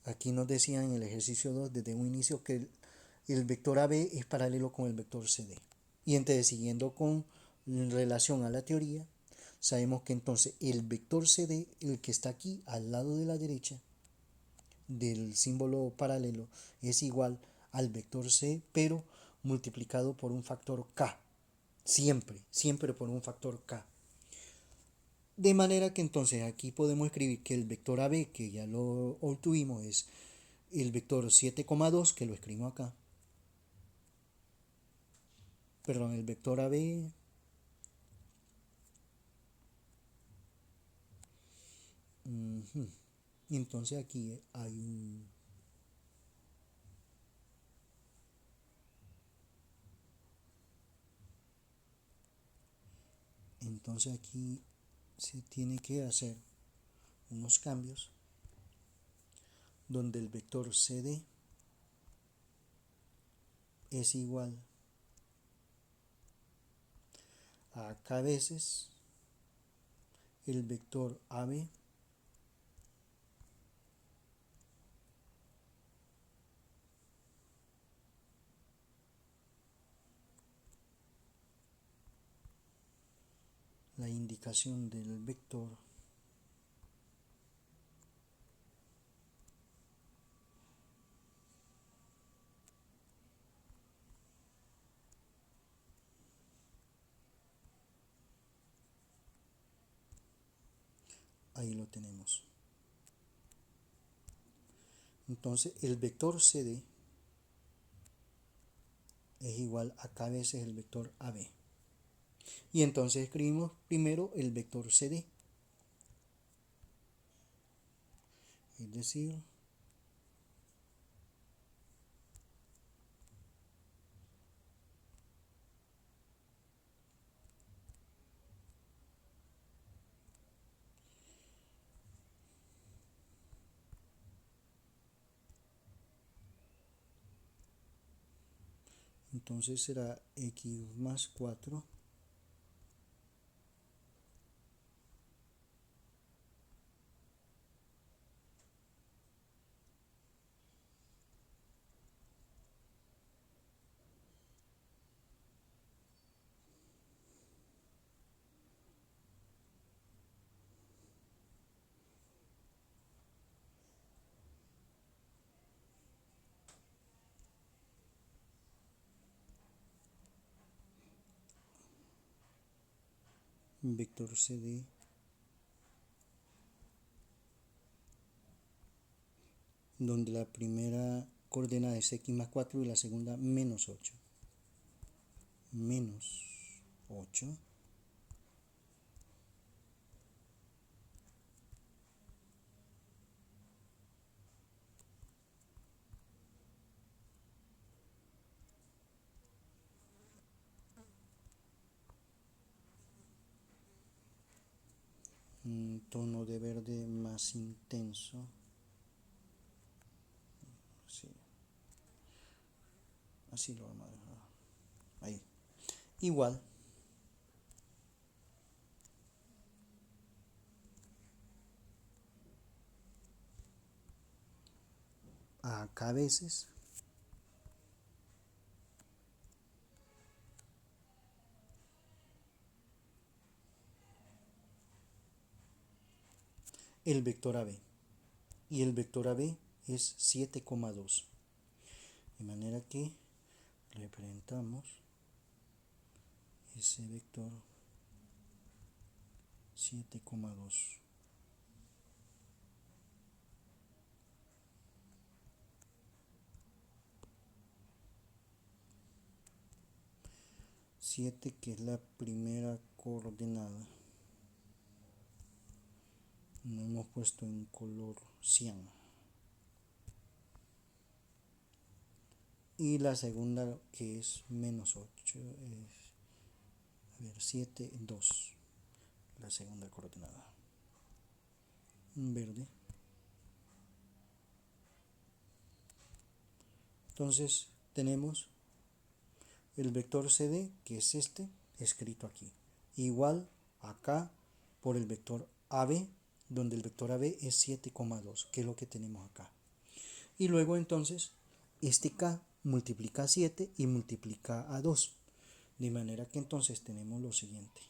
Aquí nos decían en el ejercicio 2 desde un inicio que el vector AB es paralelo con el vector CD. Y entonces, siguiendo con relación a la teoría, sabemos que entonces el vector CD, el que está aquí al lado de la derecha del símbolo paralelo, es igual al vector C, pero multiplicado por un factor K. Siempre por un factor K. De manera que entonces aquí podemos escribir que el vector AB, que ya lo obtuvimos, es el vector 7,2, que lo escribimos acá. Perdón, el vector AB. Entonces aquí hay un... Entonces aquí se tiene que hacer unos cambios donde el vector CD es igual a k veces el vector AB la indicación del vector ahí lo tenemos. Entonces el vector CD es igual a k veces el vector AB. Y entonces escribimos primero el vector CD, es decir, entonces será x más 4 vector CD donde la primera coordenada es x más 4 y la segunda menos 8. Menos 8. tono de verde más intenso. Sí, así lo vamos a dejar. Ahí. Igual acá a veces el vector AB. Y el vector AB es 7,2. De manera que representamos ese vector 7,2. 7 que es la primera coordenada. No hemos puesto en color cian. Y la segunda que es menos 8 es, a ver, 7, 2. La segunda coordenada. Verde. Entonces tenemos el vector CD, que es este, escrito aquí. Igual acá por el vector AB, donde el vector AB es 7,2, que es lo que tenemos acá. Y luego entonces este K multiplica a 7 y multiplica a 2. De manera que entonces tenemos lo siguiente.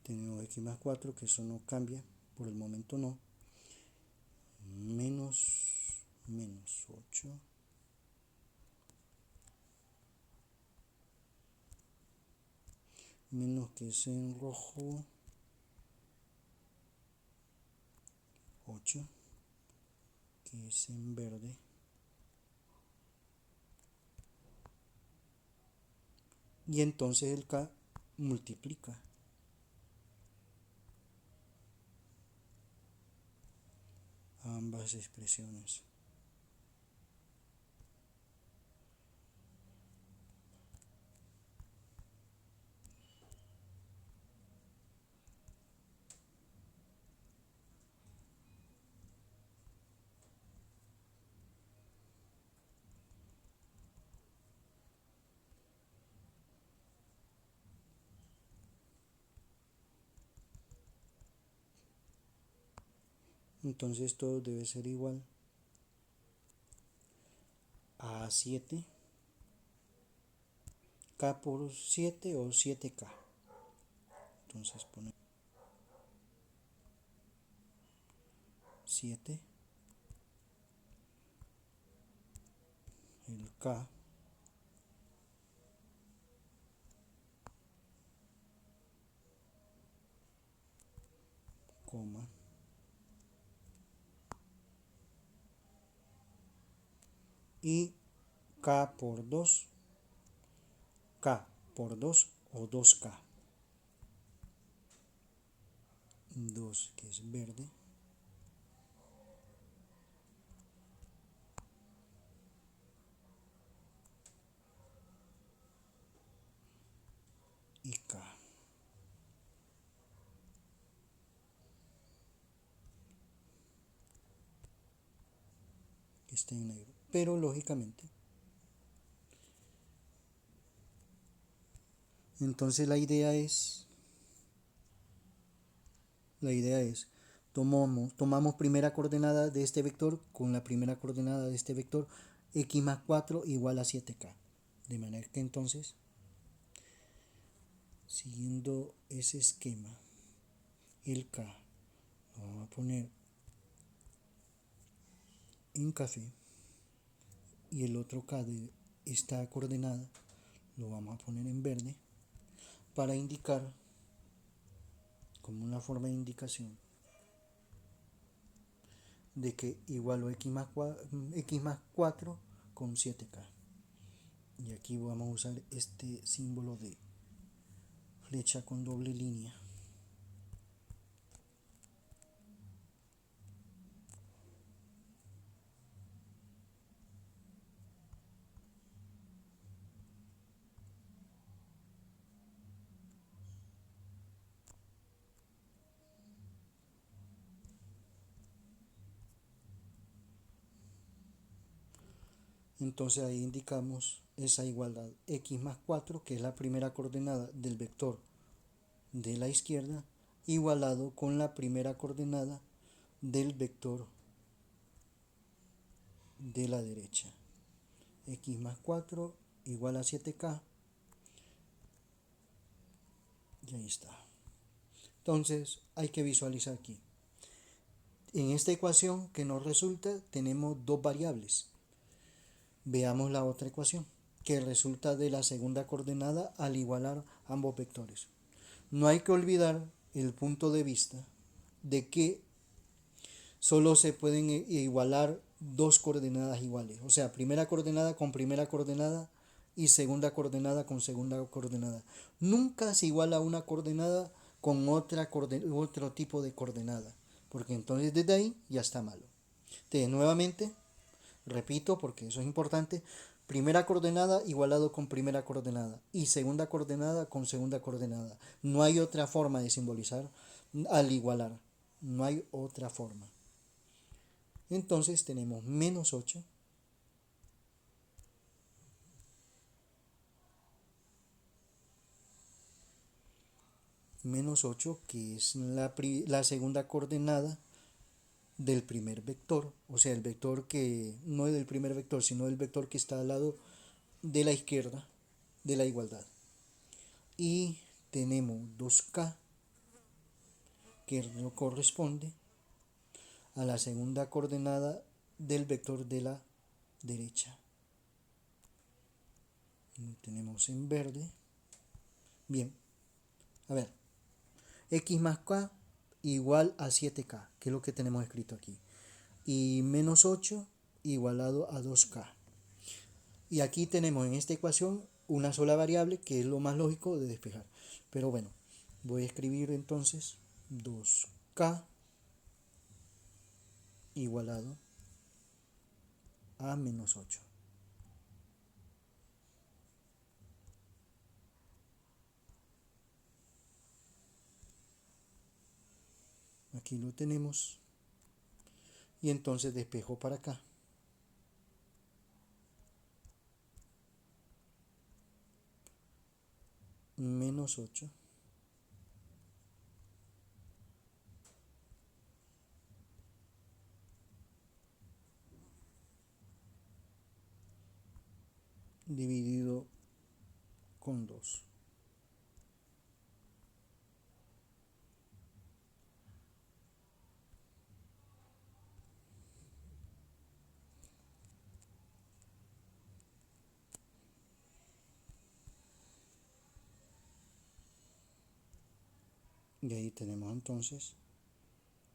Tenemos x más 4, que eso no cambia, por el momento no. Menos 8. Menos que es en rojo 8, que es en verde. Y entonces el K multiplica ambas expresiones. Entonces todo debe ser igual a 7, K por 7 o 7K. Entonces ponemos 7, el K, coma, y K por 2, K por 2 o 2K. 2 que es verde. Y K. Que está en negro. Pero lógicamente. Entonces la idea es tomamos primera coordenada de este vector con la primera coordenada de este vector, x más 4 igual a 7K. De manera que entonces, siguiendo ese esquema, el K lo vamos a poner en café y el otro K de esta coordenada lo vamos a poner en verde para indicar, como una forma de indicación, de que igualo x más 4 con 7k. Y aquí vamos a usar este símbolo de flecha con doble línea. Entonces ahí indicamos esa igualdad x más 4, que es la primera coordenada del vector de la izquierda, igualado con la primera coordenada del vector de la derecha. X más 4 igual a 7k. Y ahí está. Entonces hay que visualizar aquí. En esta ecuación que nos resulta tenemos dos variables. Veamos la otra ecuación, que resulta de la segunda coordenada al igualar ambos vectores. No hay que olvidar el punto de vista de que solo se pueden igualar dos coordenadas iguales. O sea, primera coordenada con primera coordenada y segunda coordenada con segunda coordenada. Nunca se iguala una coordenada con otro tipo de coordenada, porque entonces desde ahí ya está malo. Entonces, nuevamente, repito, porque eso es importante, primera coordenada igualado con primera coordenada y segunda coordenada con segunda coordenada. No hay otra forma de simbolizar al igualar. No hay otra forma. Entonces tenemos menos 8 que es la segunda coordenada del primer vector, o sea, el vector que no es del primer vector, sino el vector que está al lado de la izquierda de la igualdad. Y tenemos 2k que no corresponde a la segunda coordenada del vector de la derecha. Lo tenemos en verde. Bien, a ver, x más k igual a 7k, que es lo que tenemos escrito aquí. Y menos 8 igualado a 2k. Y aquí tenemos en esta ecuación una sola variable, que es lo más lógico de despejar. Pero bueno, voy a escribir entonces 2k igualado a menos 8. Aquí lo tenemos. Y entonces despejo para acá. Menos 8 dividido con 2. Y ahí tenemos entonces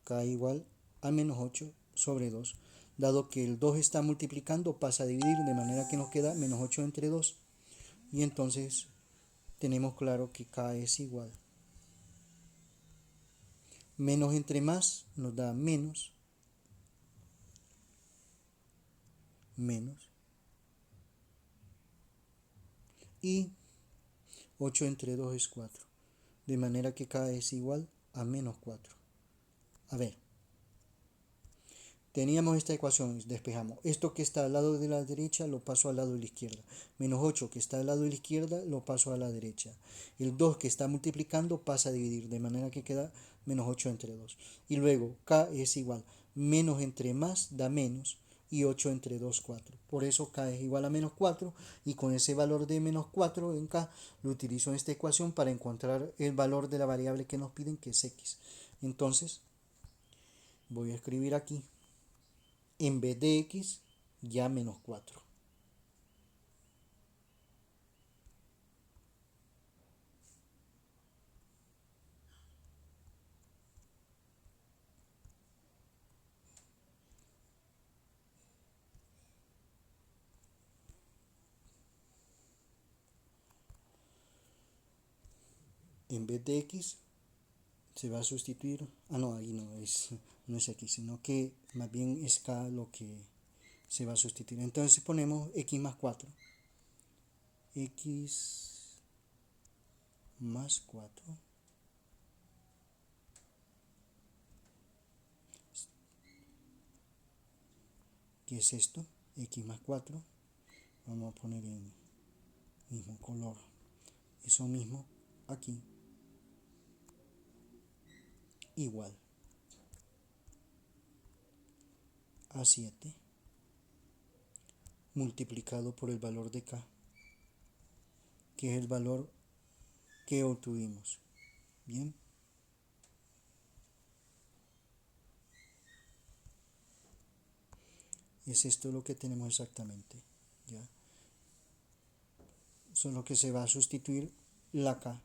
k igual a menos 8 sobre 2. Dado que el 2 está multiplicando, pasa a dividir, de manera que nos queda menos 8 entre 2. Y entonces tenemos claro que k es igual. Menos entre más nos da menos. Menos. Y 8 entre 2 es 4. De manera que k es igual a menos 4. A ver. Teníamos esta ecuación, despejamos. Esto que está al lado de la derecha lo paso al lado de la izquierda. Menos 8 que está al lado de la izquierda lo paso a la derecha. El 2 que está multiplicando pasa a dividir, de manera que queda menos 8 entre 2. Y luego k es igual. Menos entre más da menos y 8 entre 2, 4. Por eso k es igual a menos 4 y con ese valor de menos 4 en k lo utilizo en esta ecuación para encontrar el valor de la variable que nos piden, que es x. Entonces voy a escribir aquí en vez de x, ya menos 4. en vez de x se va a sustituir, no, ahí no es x, sino que más bien es k lo que se va a sustituir. Entonces ponemos x más 4, x más 4, ¿qué es esto? X más 4, vamos a poner en mismo color, eso mismo aquí, igual a 7 multiplicado por el valor de k, que es el valor que obtuvimos. Bien, es esto lo que tenemos exactamente, ¿ya? Solo que se va a sustituir la k.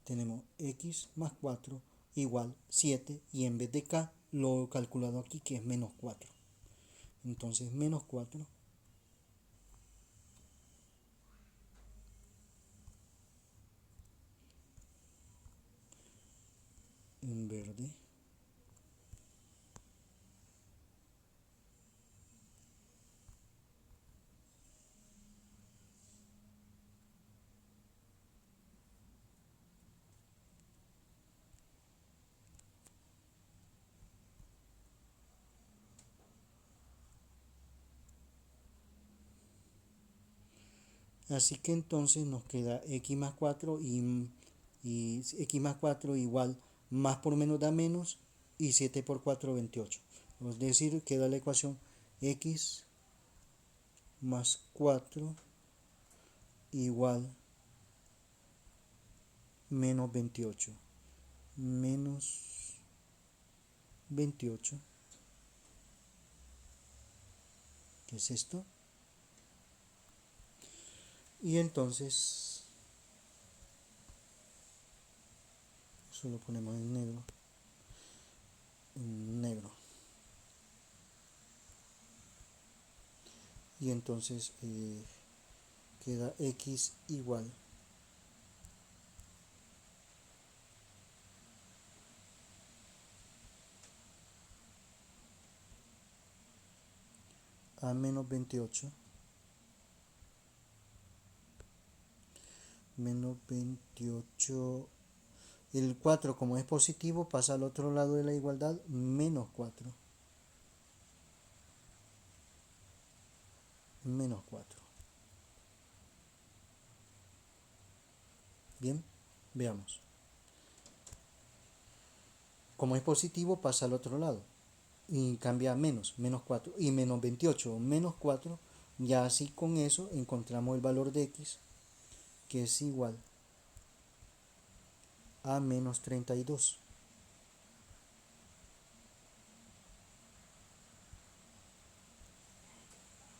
Tenemos x más 4 igual 7 y en vez de k lo he calculado aquí que es menos 4. Entonces menos 4 en verde así que entonces nos queda x más 4 y x más 4 igual más por menos da menos y 7 por 4 28, es decir, queda la ecuación x más 4 igual menos 28 menos 28, ¿qué es esto? Y entonces eso lo ponemos en negro, y entonces queda x igual a menos 28 menos 28, el 4 como es positivo pasa al otro lado de la igualdad, menos 4 menos 4. Bien, veamos, como es positivo pasa al otro lado y cambia a menos 4 y menos 28 menos 4, ya así con eso encontramos el valor de x que es igual a menos 32.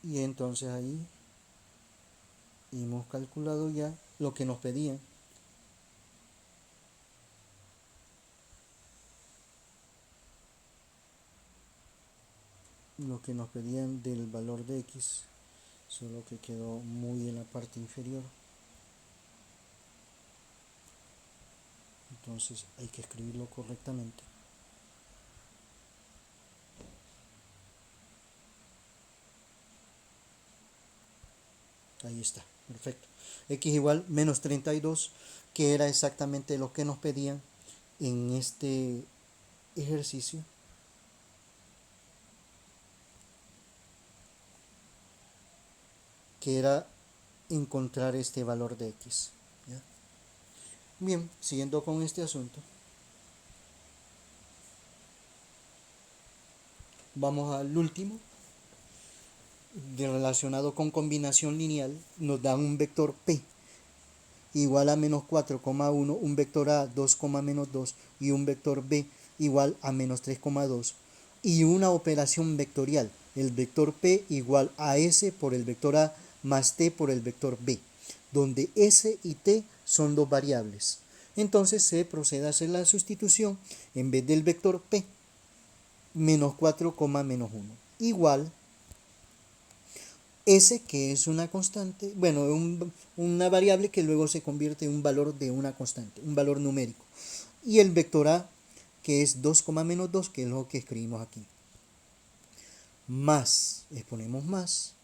Y entonces ahí hemos calculado ya lo que nos pedían. Lo que nos pedían del valor de x, solo que quedó muy en la parte inferior. Entonces hay que escribirlo correctamente. Ahí está, perfecto. X igual menos 32, que era exactamente lo que nos pedían en este ejercicio. Que era encontrar este valor de x. ¿Ya? Bien, siguiendo con este asunto, vamos al último, relacionado con combinación lineal. Nos dan un vector p igual a menos 4,1, un vector a 2, menos 2 y un vector b igual a menos 3,2 y una operación vectorial, el vector p igual a s por el vector a más t por el vector b, donde s y t son dos variables. Entonces se procede a hacer la sustitución en vez del vector p, menos 4, menos 1, igual S, que es una constante, bueno, una variable que luego se convierte en un valor de una constante, un valor numérico. Y el vector A, que es 2, menos 2, que es lo que escribimos aquí. Más, le ponemos más,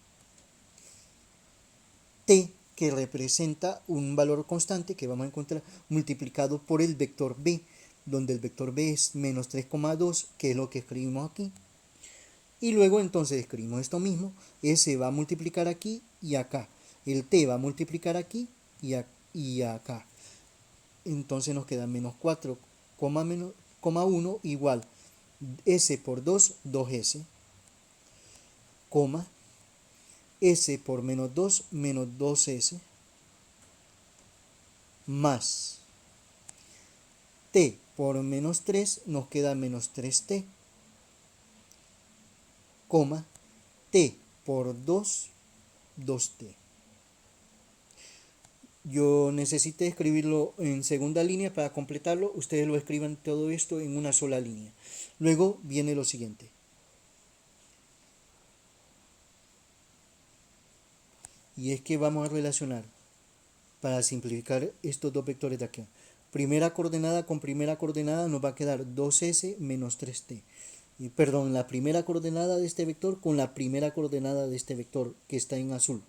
T, que representa un valor constante que vamos a encontrar multiplicado por el vector B, donde el vector B es menos 3,2, que es lo que escribimos aquí. Y luego entonces escribimos esto mismo, S va a multiplicar aquí y acá, el T va a multiplicar aquí y acá. Entonces nos queda menos 4, menos, 1 igual S por 2, 2S, coma, S por menos 2, menos 2S, más T por menos 3 nos queda menos 3T, coma, T por 2, 2T. Yo necesité escribirlo en segunda línea para completarlo. Ustedes lo escriban todo esto en una sola línea. Luego viene lo siguiente. Y es que vamos a relacionar, para simplificar estos dos vectores de acá. Primera coordenada con primera coordenada nos va a quedar 2S menos 3T. Y, perdón, la primera coordenada de este vector con la primera coordenada de este vector que está en azul.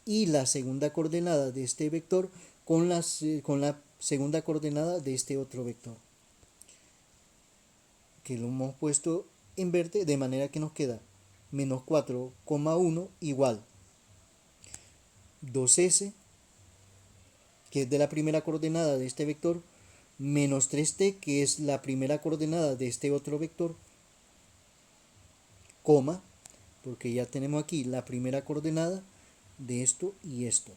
Y la segunda coordenada de este vector con la segunda coordenada de este otro vector, que lo hemos puesto en verde, de manera que nos queda menos 4,1 igual 2S, que es de la primera coordenada de este vector, menos 3T, que es la primera coordenada de este otro vector, coma, porque ya tenemos aquí la primera coordenada de esto y esto.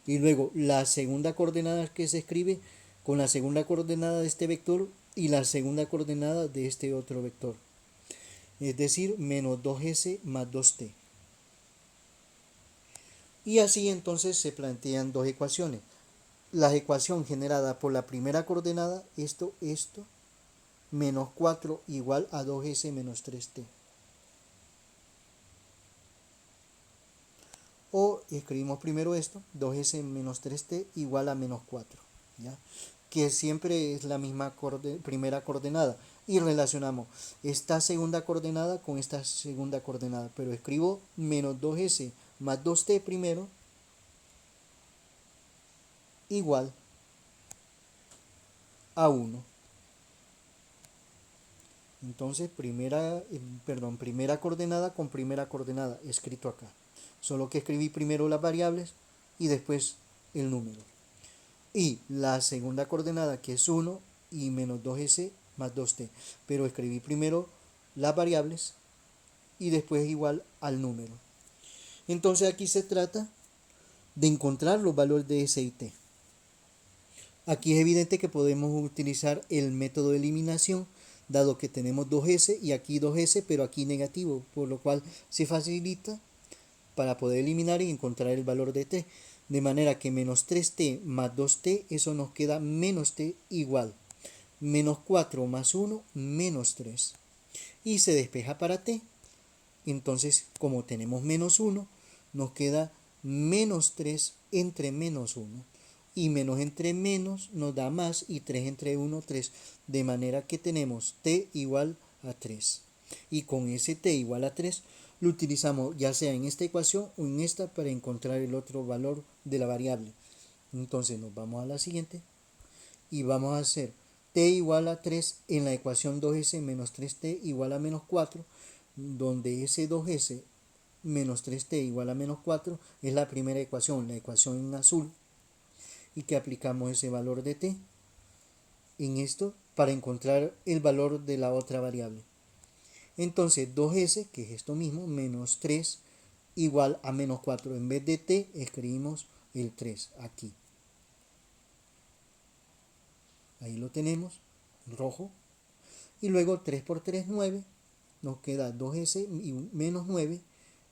Y luego la segunda coordenada que se escribe con la segunda coordenada de este vector y la segunda coordenada de este otro vector. Es decir, menos 2S más 2T. Y así entonces se plantean dos ecuaciones. La ecuación generada por la primera coordenada, esto, menos 4 igual a 2S menos 3T. O escribimos primero esto, 2S menos 3T igual a menos 4, ¿ya? Que siempre es la misma primera coordenada. Y relacionamos esta segunda coordenada con esta segunda coordenada. Pero escribo menos 2S más 2T primero igual a 1. Entonces, primera coordenada con primera coordenada, escrito acá. Solo que escribí primero las variables y después el número. Y la segunda coordenada, que es 1 y menos 2S más 2T. Pero escribí primero las variables y después igual al número. Entonces aquí se trata de encontrar los valores de S y T. Aquí es evidente que podemos utilizar el método de eliminación, dado que tenemos 2S y aquí 2S, pero aquí negativo, por lo cual se facilita para poder eliminar y encontrar el valor de T. De manera que menos 3T más 2T, eso nos queda menos T igual. Menos 4 más 1, menos 3. Y se despeja para T. Entonces, como tenemos menos 1, nos queda menos 3 entre menos 1. Y menos entre menos nos da más y 3 entre 1, 3. De manera que tenemos T igual a 3. Y con ese T igual a 3 lo utilizamos ya sea en esta ecuación o en esta para encontrar el otro valor de la variable. Entonces nos vamos a la siguiente y vamos a hacer T igual a 3 en la ecuación 2S menos 3T igual a menos 4, donde ese 2S menos 3T igual a menos 4 es la primera ecuación, la ecuación en azul, y que aplicamos ese valor de T en esto para encontrar el valor de la otra variable. Entonces 2S, que es esto mismo, menos 3 igual a menos 4. En vez de T escribimos el 3 aquí. Ahí lo tenemos, rojo. Y luego 3 por 3, 9. Nos queda 2S y menos 9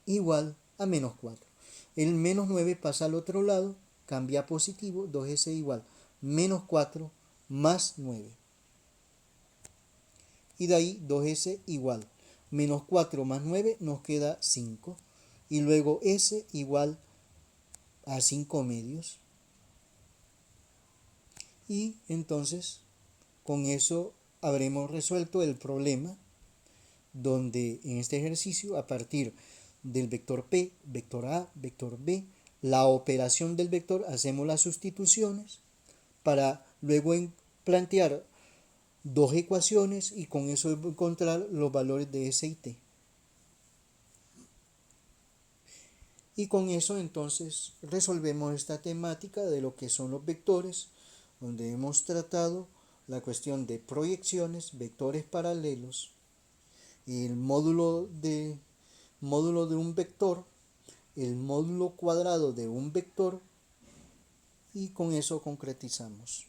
igual a menos 4. El menos 9 pasa al otro lado, cambia a positivo, 2S igual menos 4 más 9. Y de ahí 2S igual menos 4 más 9 nos queda 5. y luego S igual a 5 medios. Y entonces con eso habremos resuelto el problema donde en este ejercicio a partir del vector P, vector A, vector B, la operación del vector hacemos las sustituciones para luego plantear dos ecuaciones y con eso encontrar los valores de S y T. Y con eso entonces resolvemos esta temática de lo que son los vectores, donde hemos tratado la cuestión de proyecciones, vectores paralelos, el módulo de un vector, el módulo cuadrado de un vector, y con eso concretizamos.